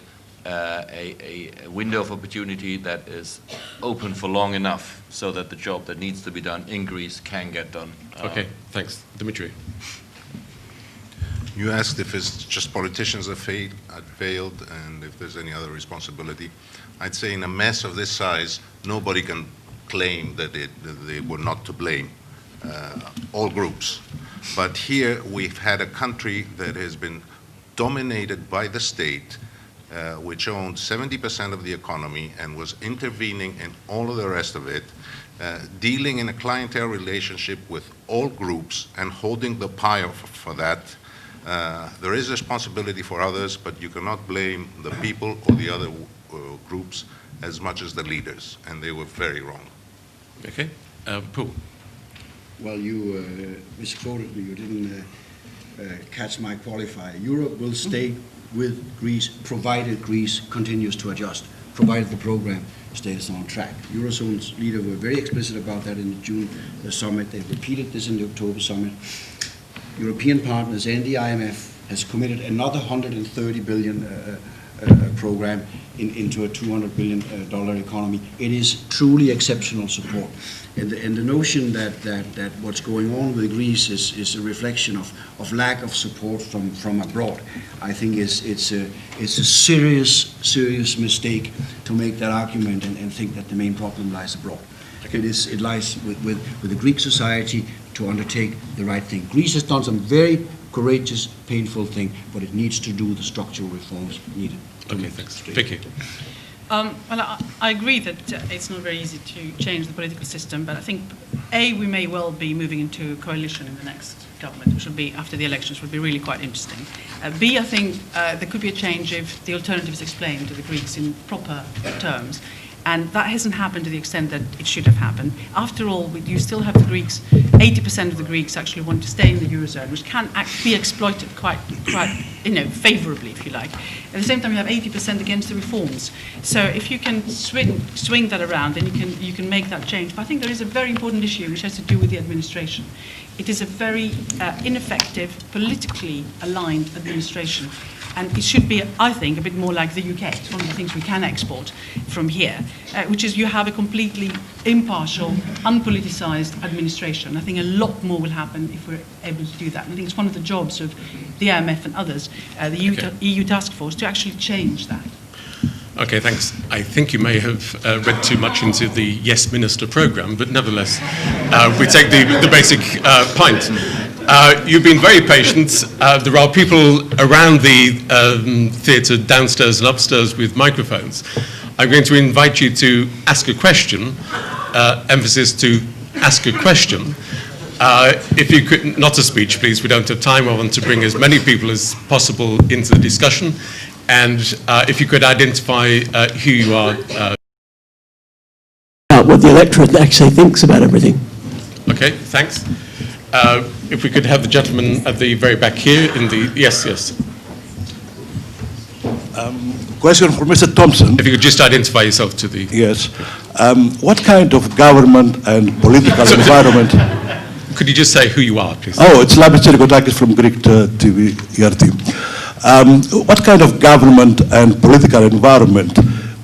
a window of opportunity that is open for long enough so that the job that needs to be done in Greece can get done. Okay, thanks. Dimitri. You asked if it's just politicians that failed and if there's any other responsibility. I'd say in a mess of this size, nobody can claim that they were not to blame, all groups. But here we've had a country that has been dominated by the state, which owned 70% of the economy and was intervening in all of the rest of it, dealing in a clientele relationship with all groups and holding the pie for that. There is responsibility for others, but you cannot blame the people or the other groups as much as the leaders, and they were very wrong. Okay. Poul. Well, you misquoted me. You didn't catch my qualifier. Europe will stay with Greece, provided Greece continues to adjust, provided the program stays on track. Eurozone's leaders were very explicit about that in the June summit. They repeated this in the October summit. European partners and the IMF has committed another 130 billion program into a $200 billion economy. It is truly exceptional support. And the notion that what's going on with Greece is a reflection of lack of support from abroad, I think it's a serious mistake to make that argument and think that the main problem lies abroad. Okay. It lies with the Greek society to undertake the right thing. Greece has done some very courageous, painful thing, but it needs to do the structural reforms needed. Okay, thanks. Vicky. Well, I agree that it's not very easy to change the political system, but I think, A, we may well be moving into a coalition in the next government, which will be, after the elections, will be really quite interesting. B, I think there could be a change if the alternative is explained to the Greeks in proper terms. And that hasn't happened to the extent that it should have happened. After all, you still have the Greeks, 80% of the Greeks actually want to stay in the Eurozone, which can be exploited quite favorably, if you like. At the same time, you have 80% against the reforms. So if you can swing that around, then you can make that change. But I think there is a very important issue which has to do with the administration. It is a very ineffective, politically aligned administration. And it should be, I think, a bit more like the UK. It's one of the things we can export from here, which is you have a completely impartial, unpoliticized administration. I think a lot more will happen if we're able to do that. And I think it's one of the jobs of the IMF and others, the EU task force, to actually change that. Okay, thanks. I think you may have read too much into the Yes Minister programme, but nevertheless, we take the basic point. You've been very patient. There are people around the theatre downstairs and upstairs with microphones. I'm going to invite you to ask a question, emphasis to ask a question. If you could, not a speech, please, we don't have time. I want to bring as many people as possible into the discussion. And if you could identify who you are. What the electorate actually thinks about everything. Okay, thanks. If we could have the gentleman at the very back here in the, yes. Question for Mr. Thomsen. If you could just identify yourself to the... Yes. What kind of government and political environment? Could you just say who you are, please? Oh, it's Labis Tsirikotakis from Greek TV, ERT. What kind of government and political environment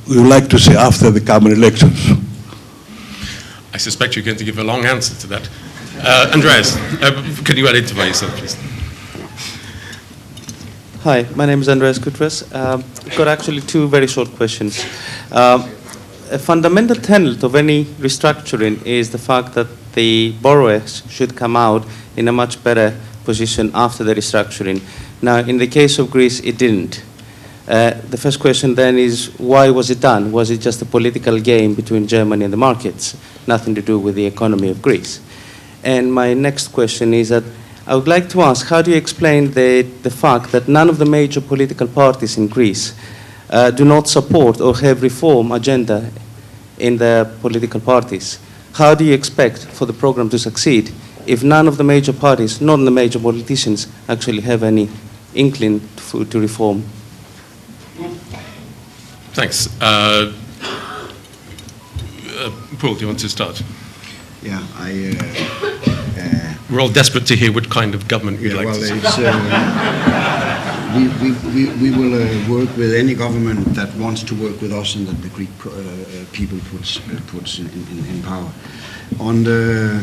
would you like to see after the coming elections? I suspect you're going to give a long answer to that. Andreas, can you identify yourself, please? Hi, my name is Andreas Kutras. I've got actually two very short questions. A fundamental tenet of any restructuring is the fact that the borrowers should come out in a much better position after the restructuring. Now, in the case of Greece, it didn't. The first question then is, why was it done? Was it just a political game between Germany and the markets? Nothing to do with the economy of Greece. And my next question is that I would like to ask, how do you explain the fact that none of the major political parties in Greece do not support or have reform agenda in the political parties? How do you expect for the program to succeed if none of the major parties, none of the major politicians, actually have any inkling to reform? Thanks. Poul, do you want to start? Yeah, We're all desperate to hear what kind of government you'd like to see. we will work with any government that wants to work with us and that the Greek people puts in power. On the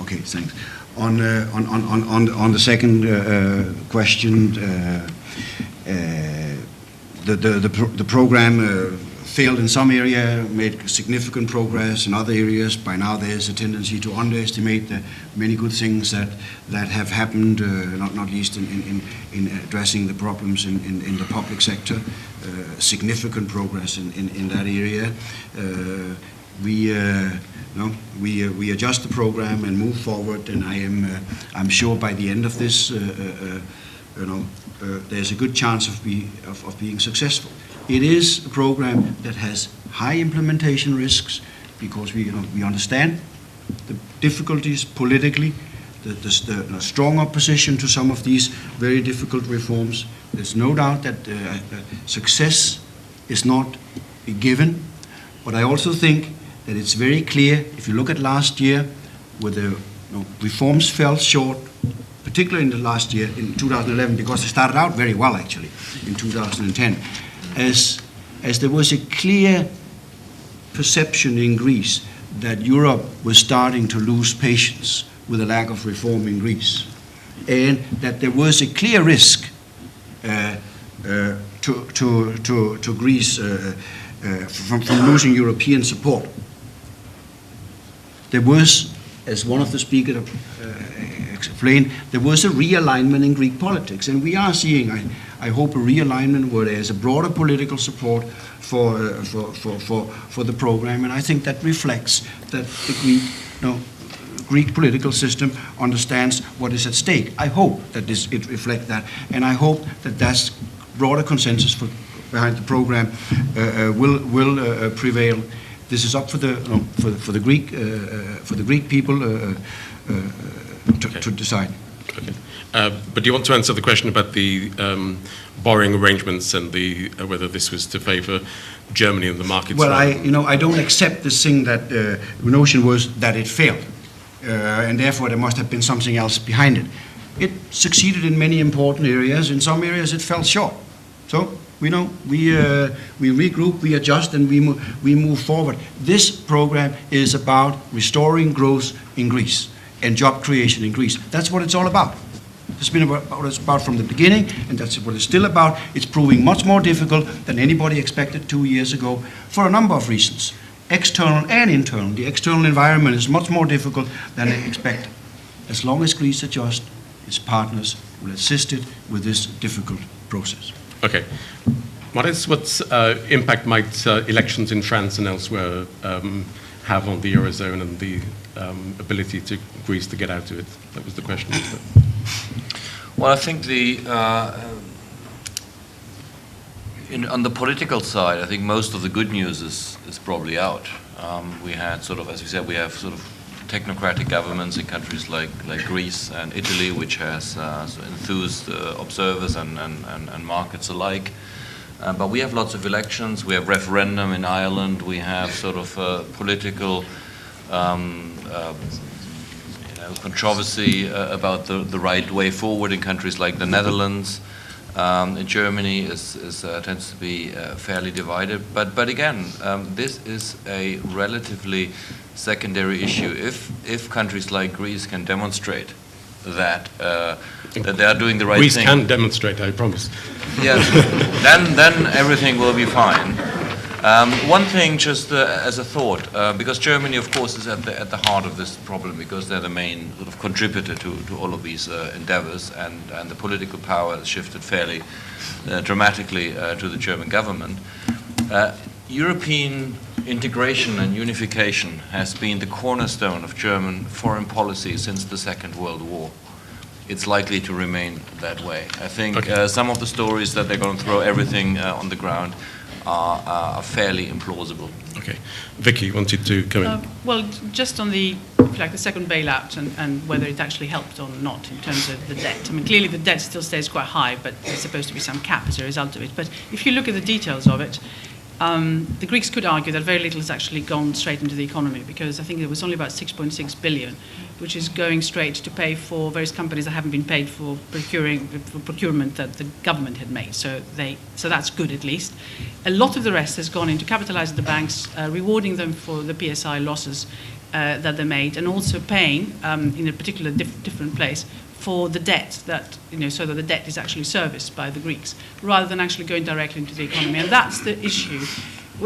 okay, thanks. On the second question, the program failed in some area, made significant progress in other areas. By now there's a tendency to underestimate the many good things that have happened, not least in addressing the problems in the public sector. Significant progress in that area. We adjust the program and move forward, and I'm sure by the end of this, there's a good chance of being successful. It is a program that has high implementation risks because we understand the difficulties politically, the strong opposition to some of these very difficult reforms. There's no doubt that success is not a given, but I also think that it's very clear, if you look at last year, where the reforms fell short, particularly in the last year, in 2011, because they started out very well, actually, in 2010, as there was a clear perception in Greece that Europe was starting to lose patience with the lack of reform in Greece, and that there was a clear risk to Greece from losing European support. There was, as one of the speakers explained, there was a realignment in Greek politics, and we are seeing, I hope, a realignment where there is a broader political support for the program, and I think that reflects that the Greek political system understands what is at stake. I hope that it reflects that, and I hope that that's broader consensus behind the program will prevail. This is up for the Greek people to decide. Okay. But do you want to answer the question about the borrowing arrangements and whether this was to favour Germany and the markets? Well, I don't accept this thing that the notion was that it failed, and therefore there must have been something else behind it. It succeeded in many important areas. In some areas, it fell short. So we regroup, we adjust, and we move forward. This program is about restoring growth in Greece and job creation in Greece. That's what it's all about. It's been about what it's about from the beginning, and that's what it's still about. It's proving much more difficult than anybody expected 2 years ago for a number of reasons, external and internal. The external environment is much more difficult than expected. As long as Greece adjusts, its partners will assist it with this difficult process. Okay. What impact might elections in France and elsewhere have on the Eurozone and the ability to Greece to get out of it? That was the question. Well, I think on the political side, I think most of the good news is probably out. We had sort of, as we said, we have sort of technocratic governments in countries like Greece and Italy, which has enthused observers and markets alike. But we have lots of elections. We have referendum in Ireland. We have sort of political controversy about the right way forward in countries like the Netherlands. In Germany tends to be fairly divided. But again, this is a relatively secondary issue. If countries like Greece can demonstrate that they are doing the right Greece thing. Greece can demonstrate, I promise. Yes, then everything will be fine. One thing, just as a thought, because Germany, of course, is at the heart of this problem, because they're the main sort of contributor to all of these endeavors, and the political power has shifted fairly dramatically to the German government. European integration and unification has been the cornerstone of German foreign policy since the Second World War. It's likely to remain that way. I think some of the stories that they're going to throw everything on the ground are fairly implausible. Okay. Vicky wanted to come in. Well, just on the second bailout and whether it actually helped or not in terms of the debt. I mean, clearly the debt still stays quite high, but there's supposed to be some cap as a result of it. But if you look at the details of it, the Greeks could argue that very little has actually gone straight into the economy, because I think it was only about 6.6 billion, which is going straight to pay for various companies that haven't been paid for procurement that the government had made. So that's good, at least. A lot of the rest has gone into capitalizing the banks, rewarding them for the PSI losses that they made, and also paying in a particular different place for the debt that, so that the debt is actually serviced by the Greeks, rather than actually going directly into the economy. And that's the issue.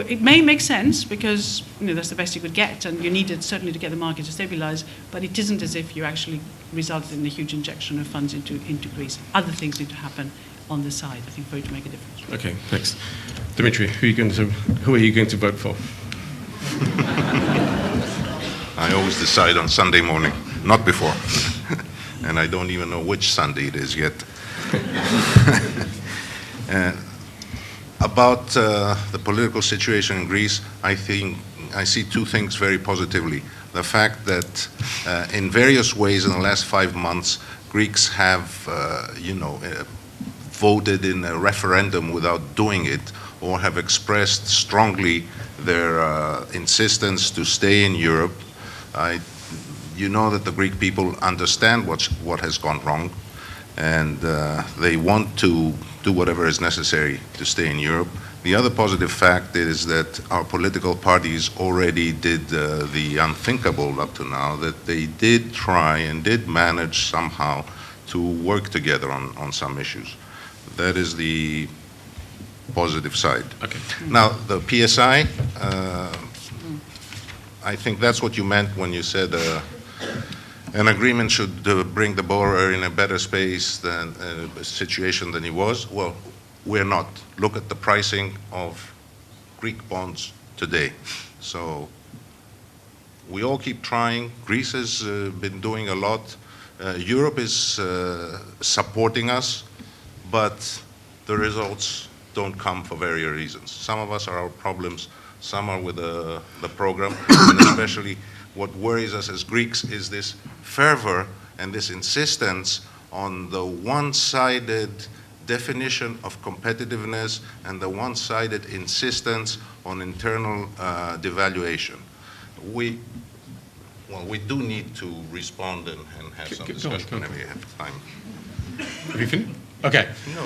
It may make sense because that's the best you could get, and you needed certainly to get the market to stabilize, but it isn't as if you actually resulted in a huge injection of funds into Greece. Other things need to happen on the side, I think, for it to make a difference. Okay, thanks. Dimitri, who are you going to vote for? I always decide on Sunday morning, not before. And I don't even know which Sunday it is yet. About the political situation in Greece, I think I see two things very positively. The fact that in various ways in the last 5 months, Greeks have, voted in a referendum without doing it, or have expressed strongly their insistence to stay in Europe. You know that the Greek people understand what has gone wrong, and they want to do whatever is necessary to stay in Europe. The other positive fact is that our political parties already did the unthinkable up to now, that they did try and did manage somehow to work together on some issues. That is the positive side. Okay. Now, the PSI, I think that's what you meant when you said an agreement should bring the borrower in a better situation than he was. Well, we're not. Look at the pricing of Greek bonds today. So we all keep trying. Greece has been doing a lot. Europe is supporting us, but the results don't come for various reasons. Some of us are our problems, some are with the program, and especially what worries us as Greeks is this fervor and this insistence on the one-sided definition of competitiveness and the one-sided insistence on internal devaluation. We do need to respond and have some discussion whenever we have time. Have you finished? Okay. No.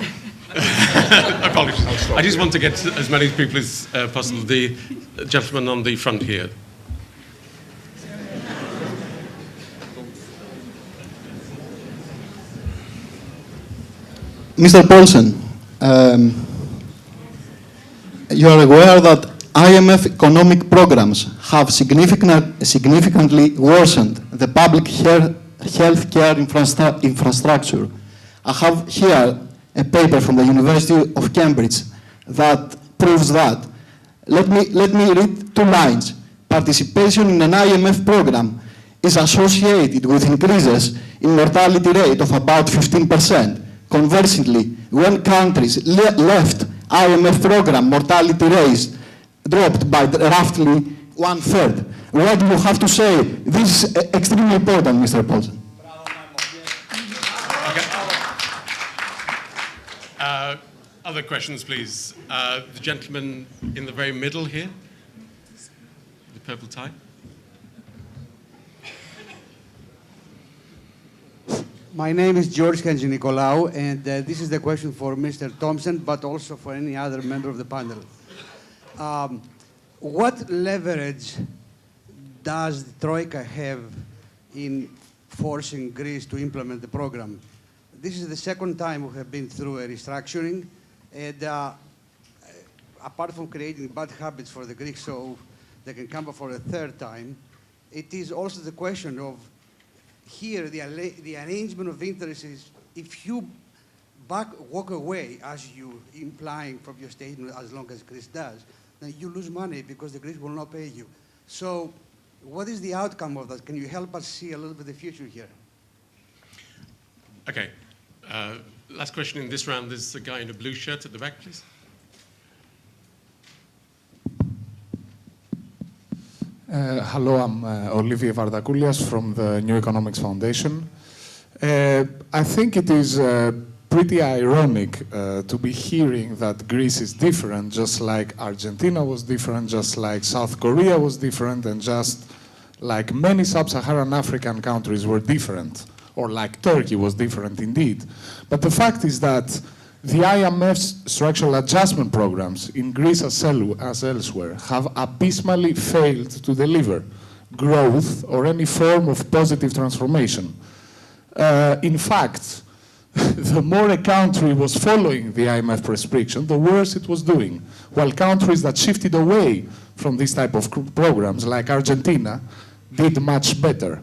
Apologies. I just want to get to as many people as possible. The gentleman on the front here. Mr. Poulsen, you are aware that IMF economic programs have significantly worsened the public health care infrastructure. I have here a paper from the University of Cambridge that proves that. Let me read 2 lines. Participation in an IMF program is associated with increases in mortality rate of about 15%. Conversely, when countries left IMF program, mortality rates dropped by roughly 1/3. What do you have to say? This is extremely important, Mr. Poulsen. Other questions, please. The gentleman in the very middle here, the purple tie. My name is George Nicolaou, and this is the question for Mr. Thomsen, but also for any other member of the panel. What leverage does the Troika have in forcing Greece to implement the program? This is the second time we have been through a restructuring, and apart from creating bad habits for the Greeks so they can come back for a third time, it is also the question of here, the arrangement of interests is if you walk away, as you implying from your statement, as long as Greece does, then you lose money because the Greece will not pay you. So what is the outcome of that? Can you help us see a little bit the future here? Okay. Last question in this round. There's a guy in a blue shirt at the back, please. Hello, I'm Olivier Vardakoulias from the New Economics Foundation. I think it is pretty ironic to be hearing that Greece is different, just like Argentina was different, just like South Korea was different, and just like many sub-Saharan African countries were different, or like Turkey was different indeed. But the fact is that the IMF's structural adjustment programs in Greece as elsewhere have abysmally failed to deliver growth or any form of positive transformation. In fact, the more a country was following the IMF prescription, the worse it was doing, while countries that shifted away from this type of programs, like Argentina, did much better.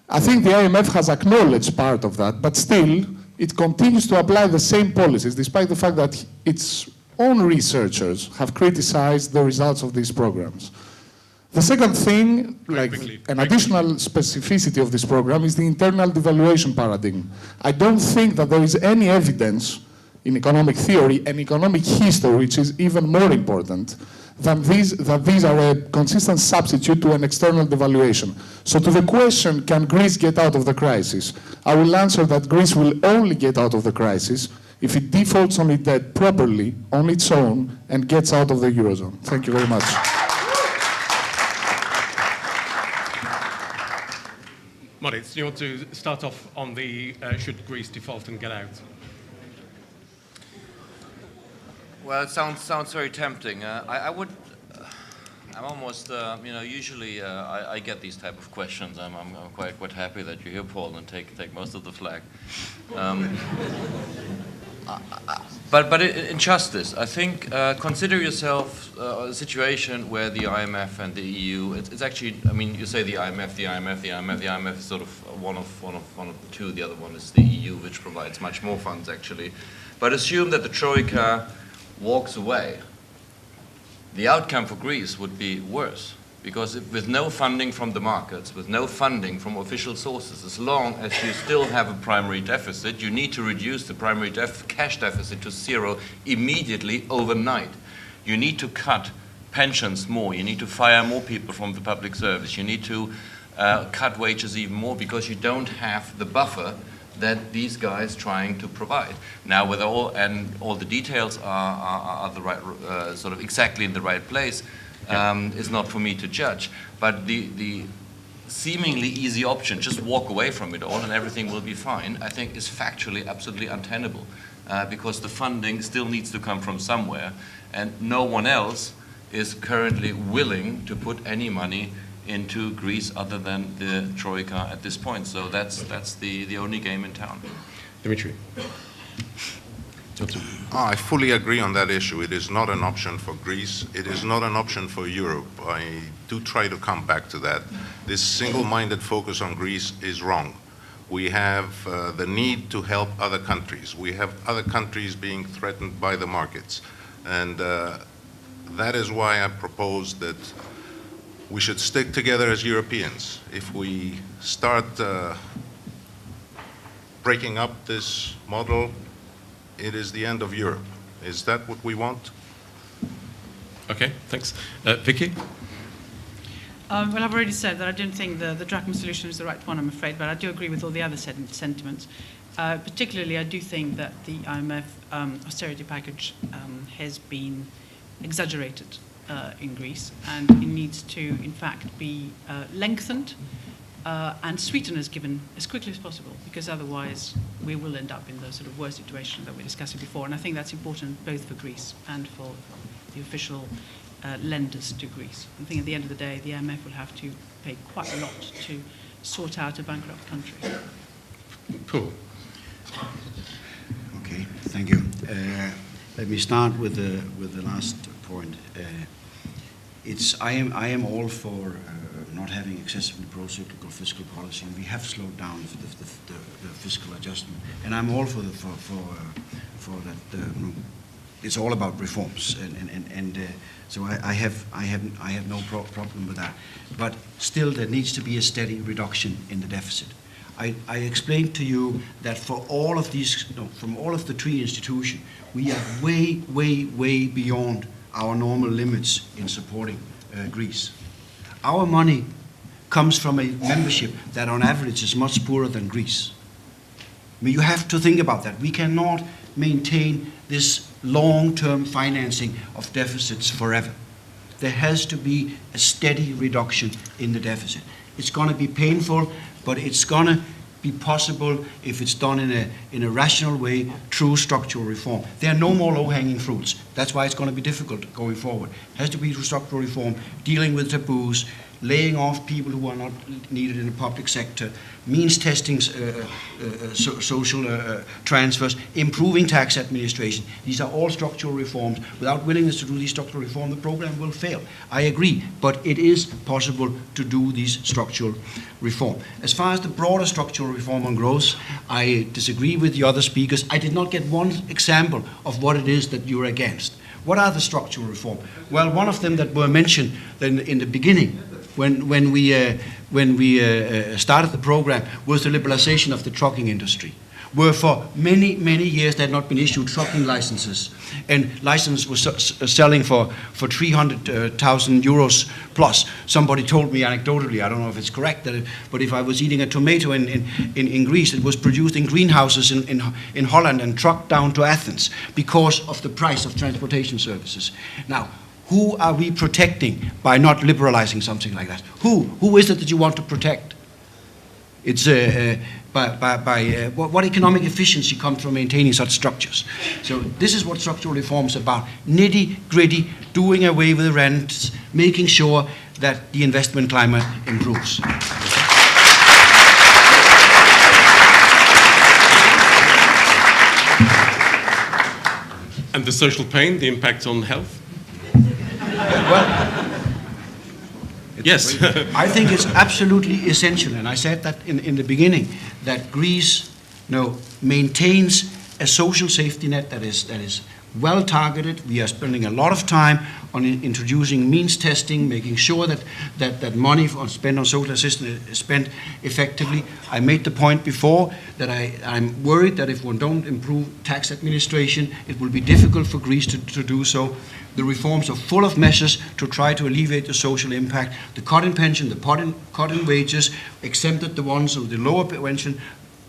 I think the IMF has acknowledged part of that, but still, it continues to apply the same policies, despite the fact that its own researchers have criticized the results of these programs. The second thing, an additional specificity of this program, is the internal devaluation paradigm. I don't think that there is any evidence in economic theory and economic history, which is even more important, that these are a consistent substitute to an external devaluation. So to the question, can Greece get out of the crisis? I will answer that Greece will only get out of the crisis if it defaults on its debt properly, on its own, and gets out of the Eurozone. Thank you very much. Moritz, do you want to start off on the should Greece default and get out? Well, it sounds very tempting. I'm almost, usually I get these type of questions. I'm quite happy that you're here, Poul, and take most of the flag. But in justice, I think consider yourself a situation where the IMF and the EU. It's actually, I mean, you say the IMF is sort of one of the two. The other one is the EU, which provides much more funds actually. But assume that the Troika walks away, the outcome for Greece would be worse, because with no funding from the markets, with no funding from official sources, as long as you still have a primary deficit, you need to reduce the primary cash deficit to zero immediately, overnight. You need to cut pensions more, you need to fire more people from the public service, you need to cut wages even more, because you don't have the buffer that these guys trying to provide. Now, with all the details are the right, sort of exactly in the right place, is not for me to judge. But the seemingly easy option, just walk away from it all and everything will be fine, I think is factually absolutely untenable, because the funding still needs to come from somewhere, and no one else is currently willing to put any money into Greece other than the Troika at this point. So that's the only game in town. Dimitris. I fully agree on that issue. It is not an option for Greece. It is not an option for Europe. I do try to come back to that. This single-minded focus on Greece is wrong. We have the need to help other countries. We have other countries being threatened by the markets. And that is why I propose that we should stick together as Europeans. If we start breaking up this model, it is the end of Europe. Is that what we want? Okay, thanks. Vicky? Well, I've already said that I don't think the drachma solution is the right one, I'm afraid, but I do agree with all the other sentiments. Particularly, I do think that the IMF austerity package has been exaggerated in Greece, and it needs to, in fact, be lengthened and sweeteners given as quickly as possible, because otherwise we will end up in the sort of worst situation that we were discussing before. And I think that's important both for Greece and for the official lenders to Greece. I think at the end of the day, the IMF will have to pay quite a lot to sort out a bankrupt country. Poul. Okay, thank you. Let me start with the last point. I am all for not having excessively pro-cyclical fiscal policy, and we have slowed down the fiscal adjustment. And I'm all for that. It's all about reforms, and so I have no problem with that. But still, there needs to be a steady reduction in the deficit. I explained to you that for all of these, from all of the three institutions, we are way beyond our normal limits in supporting Greece. Our money comes from a membership that on average is much poorer than Greece. I mean, you have to think about that. We cannot maintain this long-term financing of deficits forever. There has to be a steady reduction in the deficit. It's going to be painful, but it's going to be possible if it's done in a rational way through structural reform. There are no more low-hanging fruits. That's why it's going to be difficult going forward. It has to be through structural reform, dealing with taboos, laying off people who are not needed in the public sector, means testing social transfers, improving tax administration. These are all structural reforms. Without willingness to do these structural reforms, the program will fail. I agree, but it is possible to do these structural reform. As far as the broader structural reform on growth, I disagree with the other speakers. I did not get one example of what it is that you're against. What are the structural reform? Well, one of them that were mentioned in the beginning, when we started the program, was the liberalization of the trucking industry, where for many years there had not been issued trucking licenses, and licenses were selling for 300,000 euros plus. Somebody told me anecdotally, I don't know if it's correct, but if I was eating a tomato in Greece, it was produced in greenhouses in Holland and trucked down to Athens because of the price of transportation services. Now, who are we protecting by not liberalizing something like that? Who is it that you want to protect? It's what economic efficiency comes from maintaining such structures. So this is what structural reform is about. Nitty-gritty, doing away with the rents, making sure that the investment climate improves. And the social pain, the impact on health? Well, yes. I think it's absolutely essential, and I said that in the beginning, that Greece maintains a social safety net that is well targeted. We are spending a lot of time on introducing means testing, making sure that money spent on social assistance is spent effectively. I made the point before that I'm worried that if one don't improve tax administration, it will be difficult for Greece to do so. The reforms are full of measures to try to alleviate the social impact. The cut in pension, the cut in wages, exempted the ones with the lower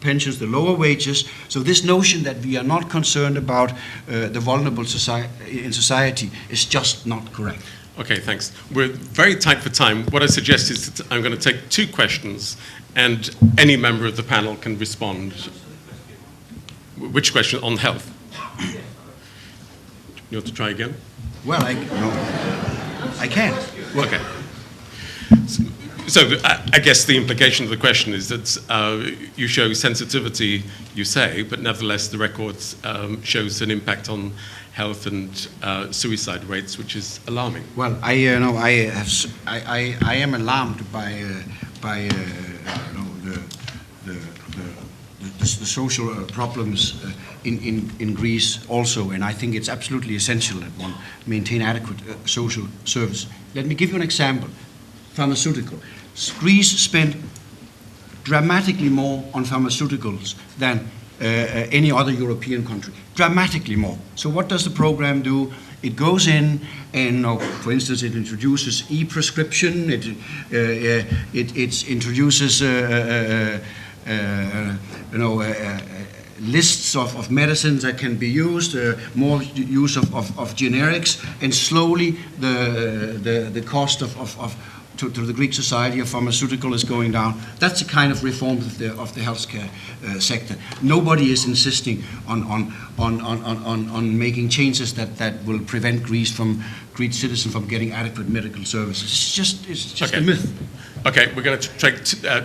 pensions, the lower wages. So this notion that we are not concerned about the vulnerable in society is just not correct. Okay, thanks. We're very tight for time. What I suggest is that I'm going to take two questions, and any member of the panel can respond. Which question? On health? You want to try again? Well, I can't. Okay. So I guess the implication of the question is that you show sensitivity, you say, but nevertheless the record shows an impact on health and suicide rates, which is alarming. Well, I am alarmed by the social problems in Greece also, and I think it's absolutely essential that one maintain adequate social service. Let me give you an example. Pharmaceutical. Greece spent dramatically more on pharmaceuticals than any other European country. Dramatically more. So what does the program do? It goes in and, for instance, it introduces e-prescription. It introduces, lists of medicines that can be used, more use of generics, and slowly the cost to the Greek society of pharmaceutical is going down. That's the kind of reform of the healthcare sector. Nobody is insisting on making changes that will prevent Greek citizens from getting adequate medical services. It's just a myth. Okay, we're going to take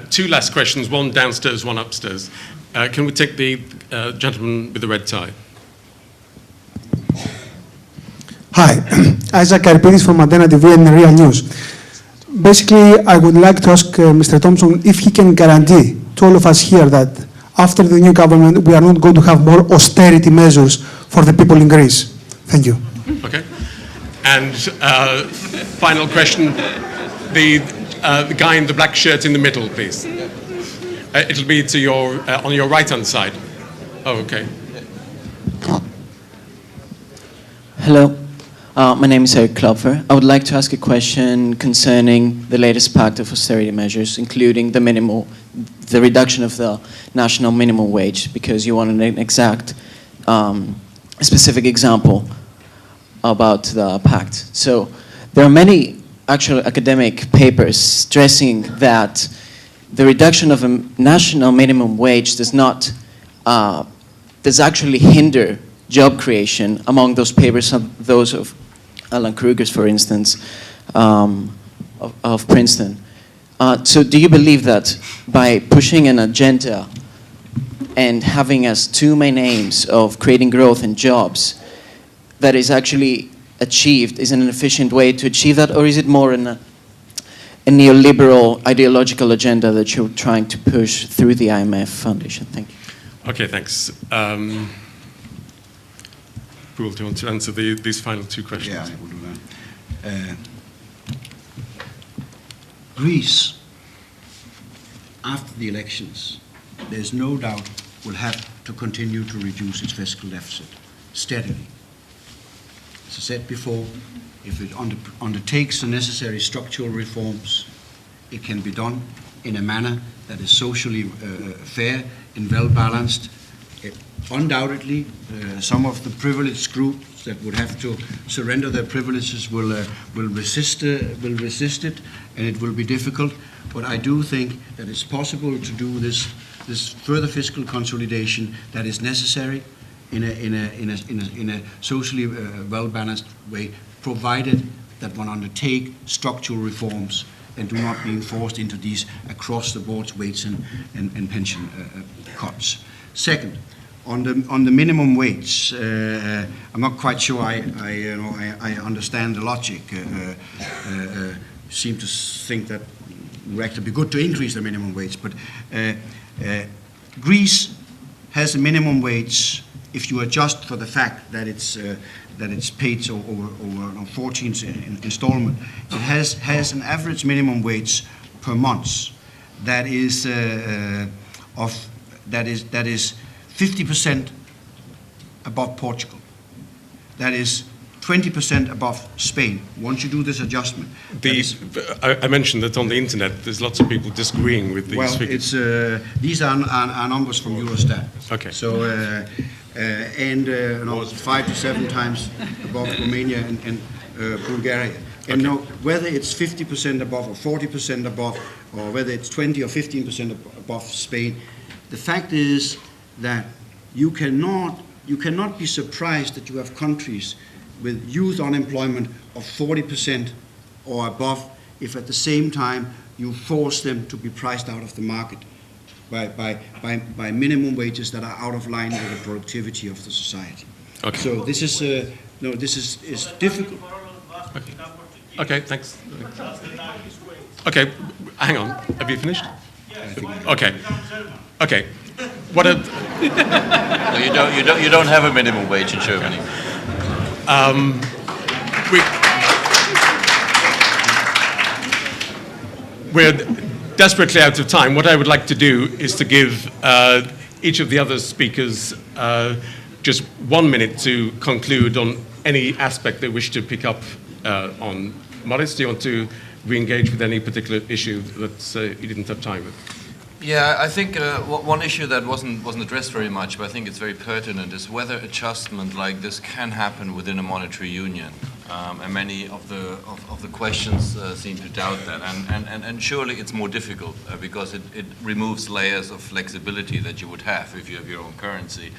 two last questions, one downstairs, one upstairs. Can we take the gentleman with the red tie? Hi, Isaac Karpidis from Antena TV and Real News. Basically, I would like to ask Mr. Thomsen if he can guarantee to all of us here that after the new government, we are not going to have more austerity measures for the people in Greece. Thank you. Okay. And final question, the guy in the black shirt in the middle, please. It'll be to your on your right-hand side. Oh, okay. Hello, my name is Eric Klopfer. I would like to ask a question concerning the latest pact of austerity measures, including the reduction of the national minimum wage, because you wanted an exact, specific example about the pact. So there are many actual academic papers stressing that the reduction of a national minimum wage does actually hinder job creation. Among those papers, those of Alan Kruger's, for instance, of Princeton. So do you believe that by pushing an agenda and having as two main aims of creating growth and jobs, that is actually achieved, is an efficient way to achieve that, or is it more a neoliberal ideological agenda that you're trying to push through the IMF Foundation? Thank you. Okay, thanks. Poul, do you want to answer these final two questions? Yeah, I will do that. Greece, after the elections, there's no doubt will have to continue to reduce its fiscal deficit steadily. As I said before, if it undertakes the necessary structural reforms, it can be done in a manner that is socially fair and well-balanced. Undoubtedly, some of the privileged groups that would have to surrender their privileges will resist it, and it will be difficult. But I do think that it's possible to do this further fiscal consolidation that is necessary in a socially well-balanced way, provided that one undertake structural reforms and do not being forced into these across-the-board wage and pension cuts. Second, on the minimum wage, I'm not quite sure I understand the logic. Seem to think that it would actually be good to increase the minimum wage, but Greece has a minimum wage. If you adjust for the fact that it's paid over 14 installment, it has an average minimum wage per month that is 50% above Portugal. That is 20% above Spain. Once you do this adjustment, I mentioned that on the internet, there's lots of people disagreeing with these figures. These are numbers from Eurostat. Okay. So, 5 to 7 times above Romania and Bulgaria. And now, whether it's 50% above or 40% above, or whether it's 20 or 15% above Spain, the fact is that you cannot be surprised that you have countries with youth unemployment of 40% or above, if at the same time you force them to be priced out of the market by minimum wages that are out of line with the productivity of the society. Okay. So this is is difficult. Okay, thanks. Okay, hang on. Have you finished? Okay. Okay. What a... No, you don't have a minimum wage in Germany. We're desperately out of time. What I would like to do is to give each of the other speakers just 1 minute to conclude on any aspect they wish to pick up on. Moritz, do you want to re-engage with any particular issue that you didn't have time with? Yeah, I think one issue that wasn't addressed very much, but I think it's very pertinent, is whether adjustment like this can happen within a monetary union. And many of the questions seem to doubt that. And surely it's more difficult because it removes layers of flexibility that you would have if you have your own currency.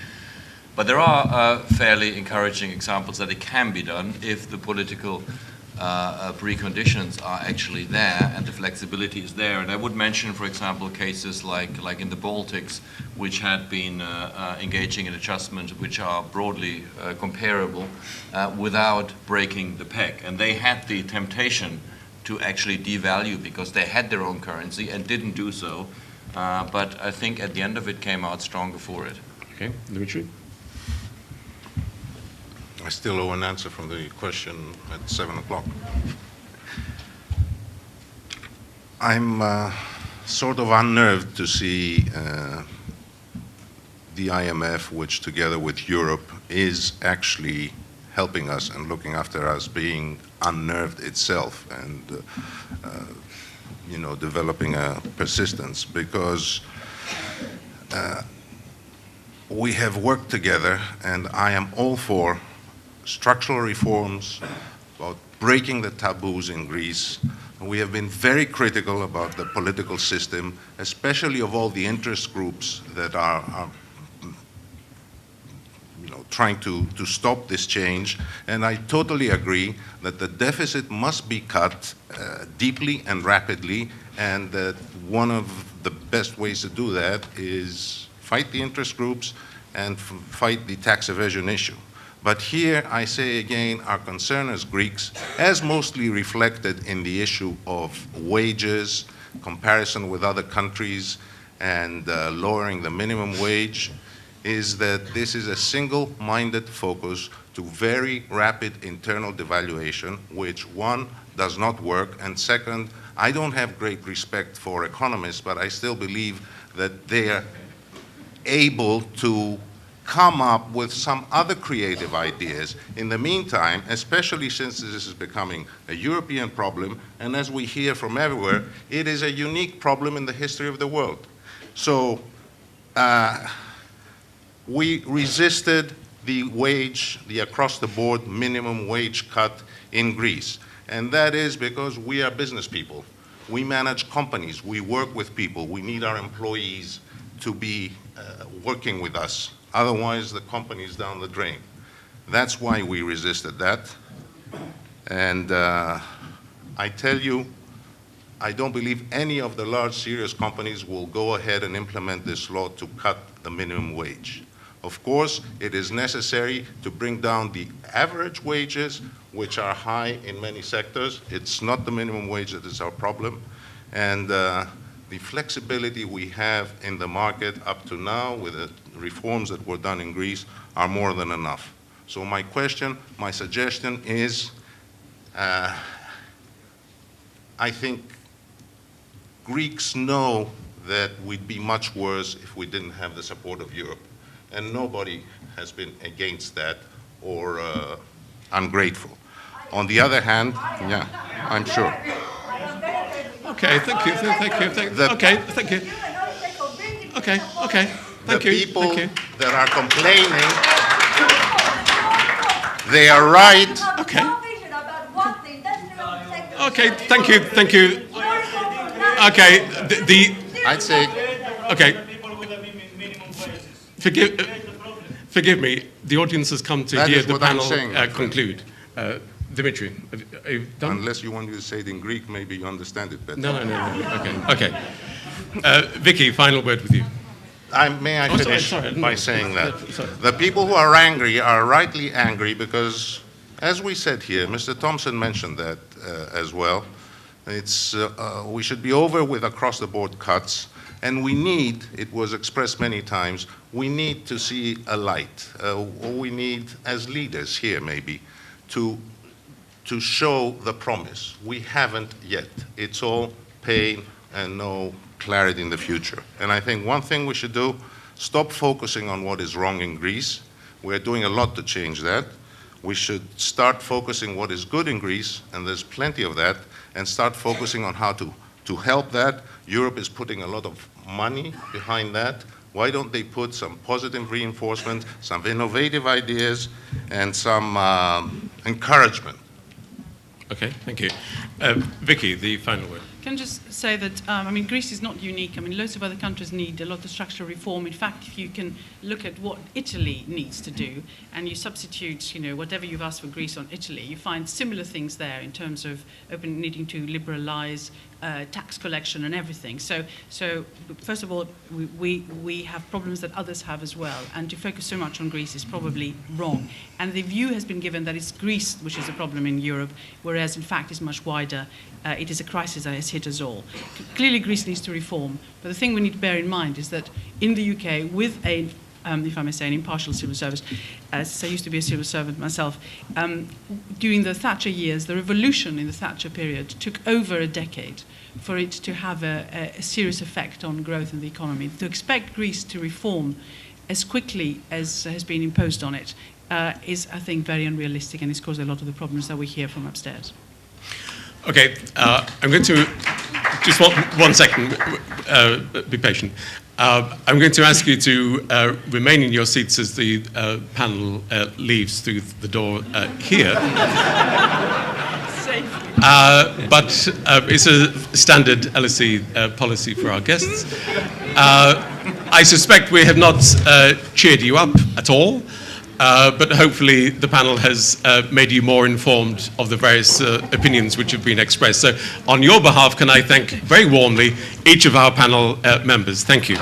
But there are fairly encouraging examples that it can be done if the political preconditions are actually there and the flexibility is there. And I would mention, for example, cases like in the Baltics, which had been engaging in adjustments which are broadly comparable without breaking the peg. And they had the temptation to actually devalue because they had their own currency and didn't do so. But I think at the end of it came out stronger for it. Okay, Dimitris? I still owe an answer from the question at 7 o'clock. I'm sort of unnerved to see the IMF, which together with Europe is actually helping us and looking after us, being unnerved itself and developing a persistence, because we have worked together, and I am all for structural reforms, about breaking the taboos in Greece. We have been very critical about the political system, especially of all the interest groups that are trying to stop this change. And I totally agree that the deficit must be cut deeply and rapidly, and that one of the best ways to do that is fight the interest groups and fight the tax evasion issue. But here, I say again, our concern as Greeks, as mostly reflected in the issue of wages, comparison with other countries, and lowering the minimum wage, is that this is a single-minded focus to very rapid internal devaluation, which, one, does not work, and second, I don't have great respect for economists, but I still believe that they are able to come up with some other creative ideas. In the meantime, especially since this is becoming a European problem, and as we hear from everywhere, it is a unique problem in the history of the world. So we resisted the across-the-board minimum wage cut in Greece. And that is because we are business people. We manage companies. We work with people. We need our employees to be working with us. Otherwise, the company is down the drain. That's why we resisted that. And I tell you, I don't believe any of the large, serious companies will go ahead and implement this law to cut the minimum wage. Of course, it is necessary to bring down the average wages, which are high in many sectors. It's not the minimum wage that is our problem. And the flexibility we have in the market up to now with the reforms that were done in Greece are more than enough. So my question, my suggestion is, I think Greeks know that we'd be much worse if we didn't have the support of Europe. And nobody has been against that or ungrateful. On the other hand, yeah, I'm sure. Okay, thank you. Okay, thank you. Okay, thank you. The people that are complaining, they are right. Okay. Okay, thank you. Okay, I'd say. Okay. Forgive me. The audience has come to hear the panel conclude. Dimitri, are you done? Unless you want me to say it in Greek, maybe you understand it better. No. Okay. Vicky, final word with you. May I finish by saying that the people who are angry are rightly angry because, as we said here, Mr. Thomsen mentioned that as well, we should be over with across-the-board cuts, and we need, it was expressed many times, we need to see a light. We need, as leaders here maybe, to show the promise. We haven't yet. It's all pain and no clarity in the future. And I think one thing we should do, stop focusing on what is wrong in Greece. We're doing a lot to change that. we should start focusing what is good in Greece, and there's plenty of that, and start focusing on how to help that. Europe is putting a lot of money behind that. Why don't they put some positive reinforcement, some innovative ideas, and some encouragement? Okay, thank you. Vicky, the final word. Can I just say that, I mean, Greece is not unique. I mean, loads of other countries need a lot of structural reform. In fact, if you can look at what Italy needs to do, and you substitute, you know, whatever you've asked for Greece on Italy, you find similar things there in terms of needing to liberalize tax collection and everything. So first of all, we have problems that others have as well, and to focus so much on Greece is probably wrong. And the view has been given that it's Greece which is a problem in Europe, whereas in fact it's much wider. It is a crisis that has hit us all. Clearly Greece needs to reform, but the thing we need to bear in mind is that in the UK, with a if I may say, an impartial civil service, as I used to be a civil servant myself, during the Thatcher years, the revolution in the Thatcher period took over a decade for it to have a serious effect on growth in the economy. To expect Greece to reform as quickly as has been imposed on it is, I think, very unrealistic, and it's caused a lot of the problems that we hear from upstairs. Okay, I'm going to, just one second, be patient. I'm going to ask you to remain in your seats as the panel leaves through the door here. But it's a standard LSE policy for our guests. I suspect we have not cheered you up at all. But hopefully the panel has made you more informed of the various opinions which have been expressed. So on your behalf, can I thank very warmly each of our panel members. Thank you.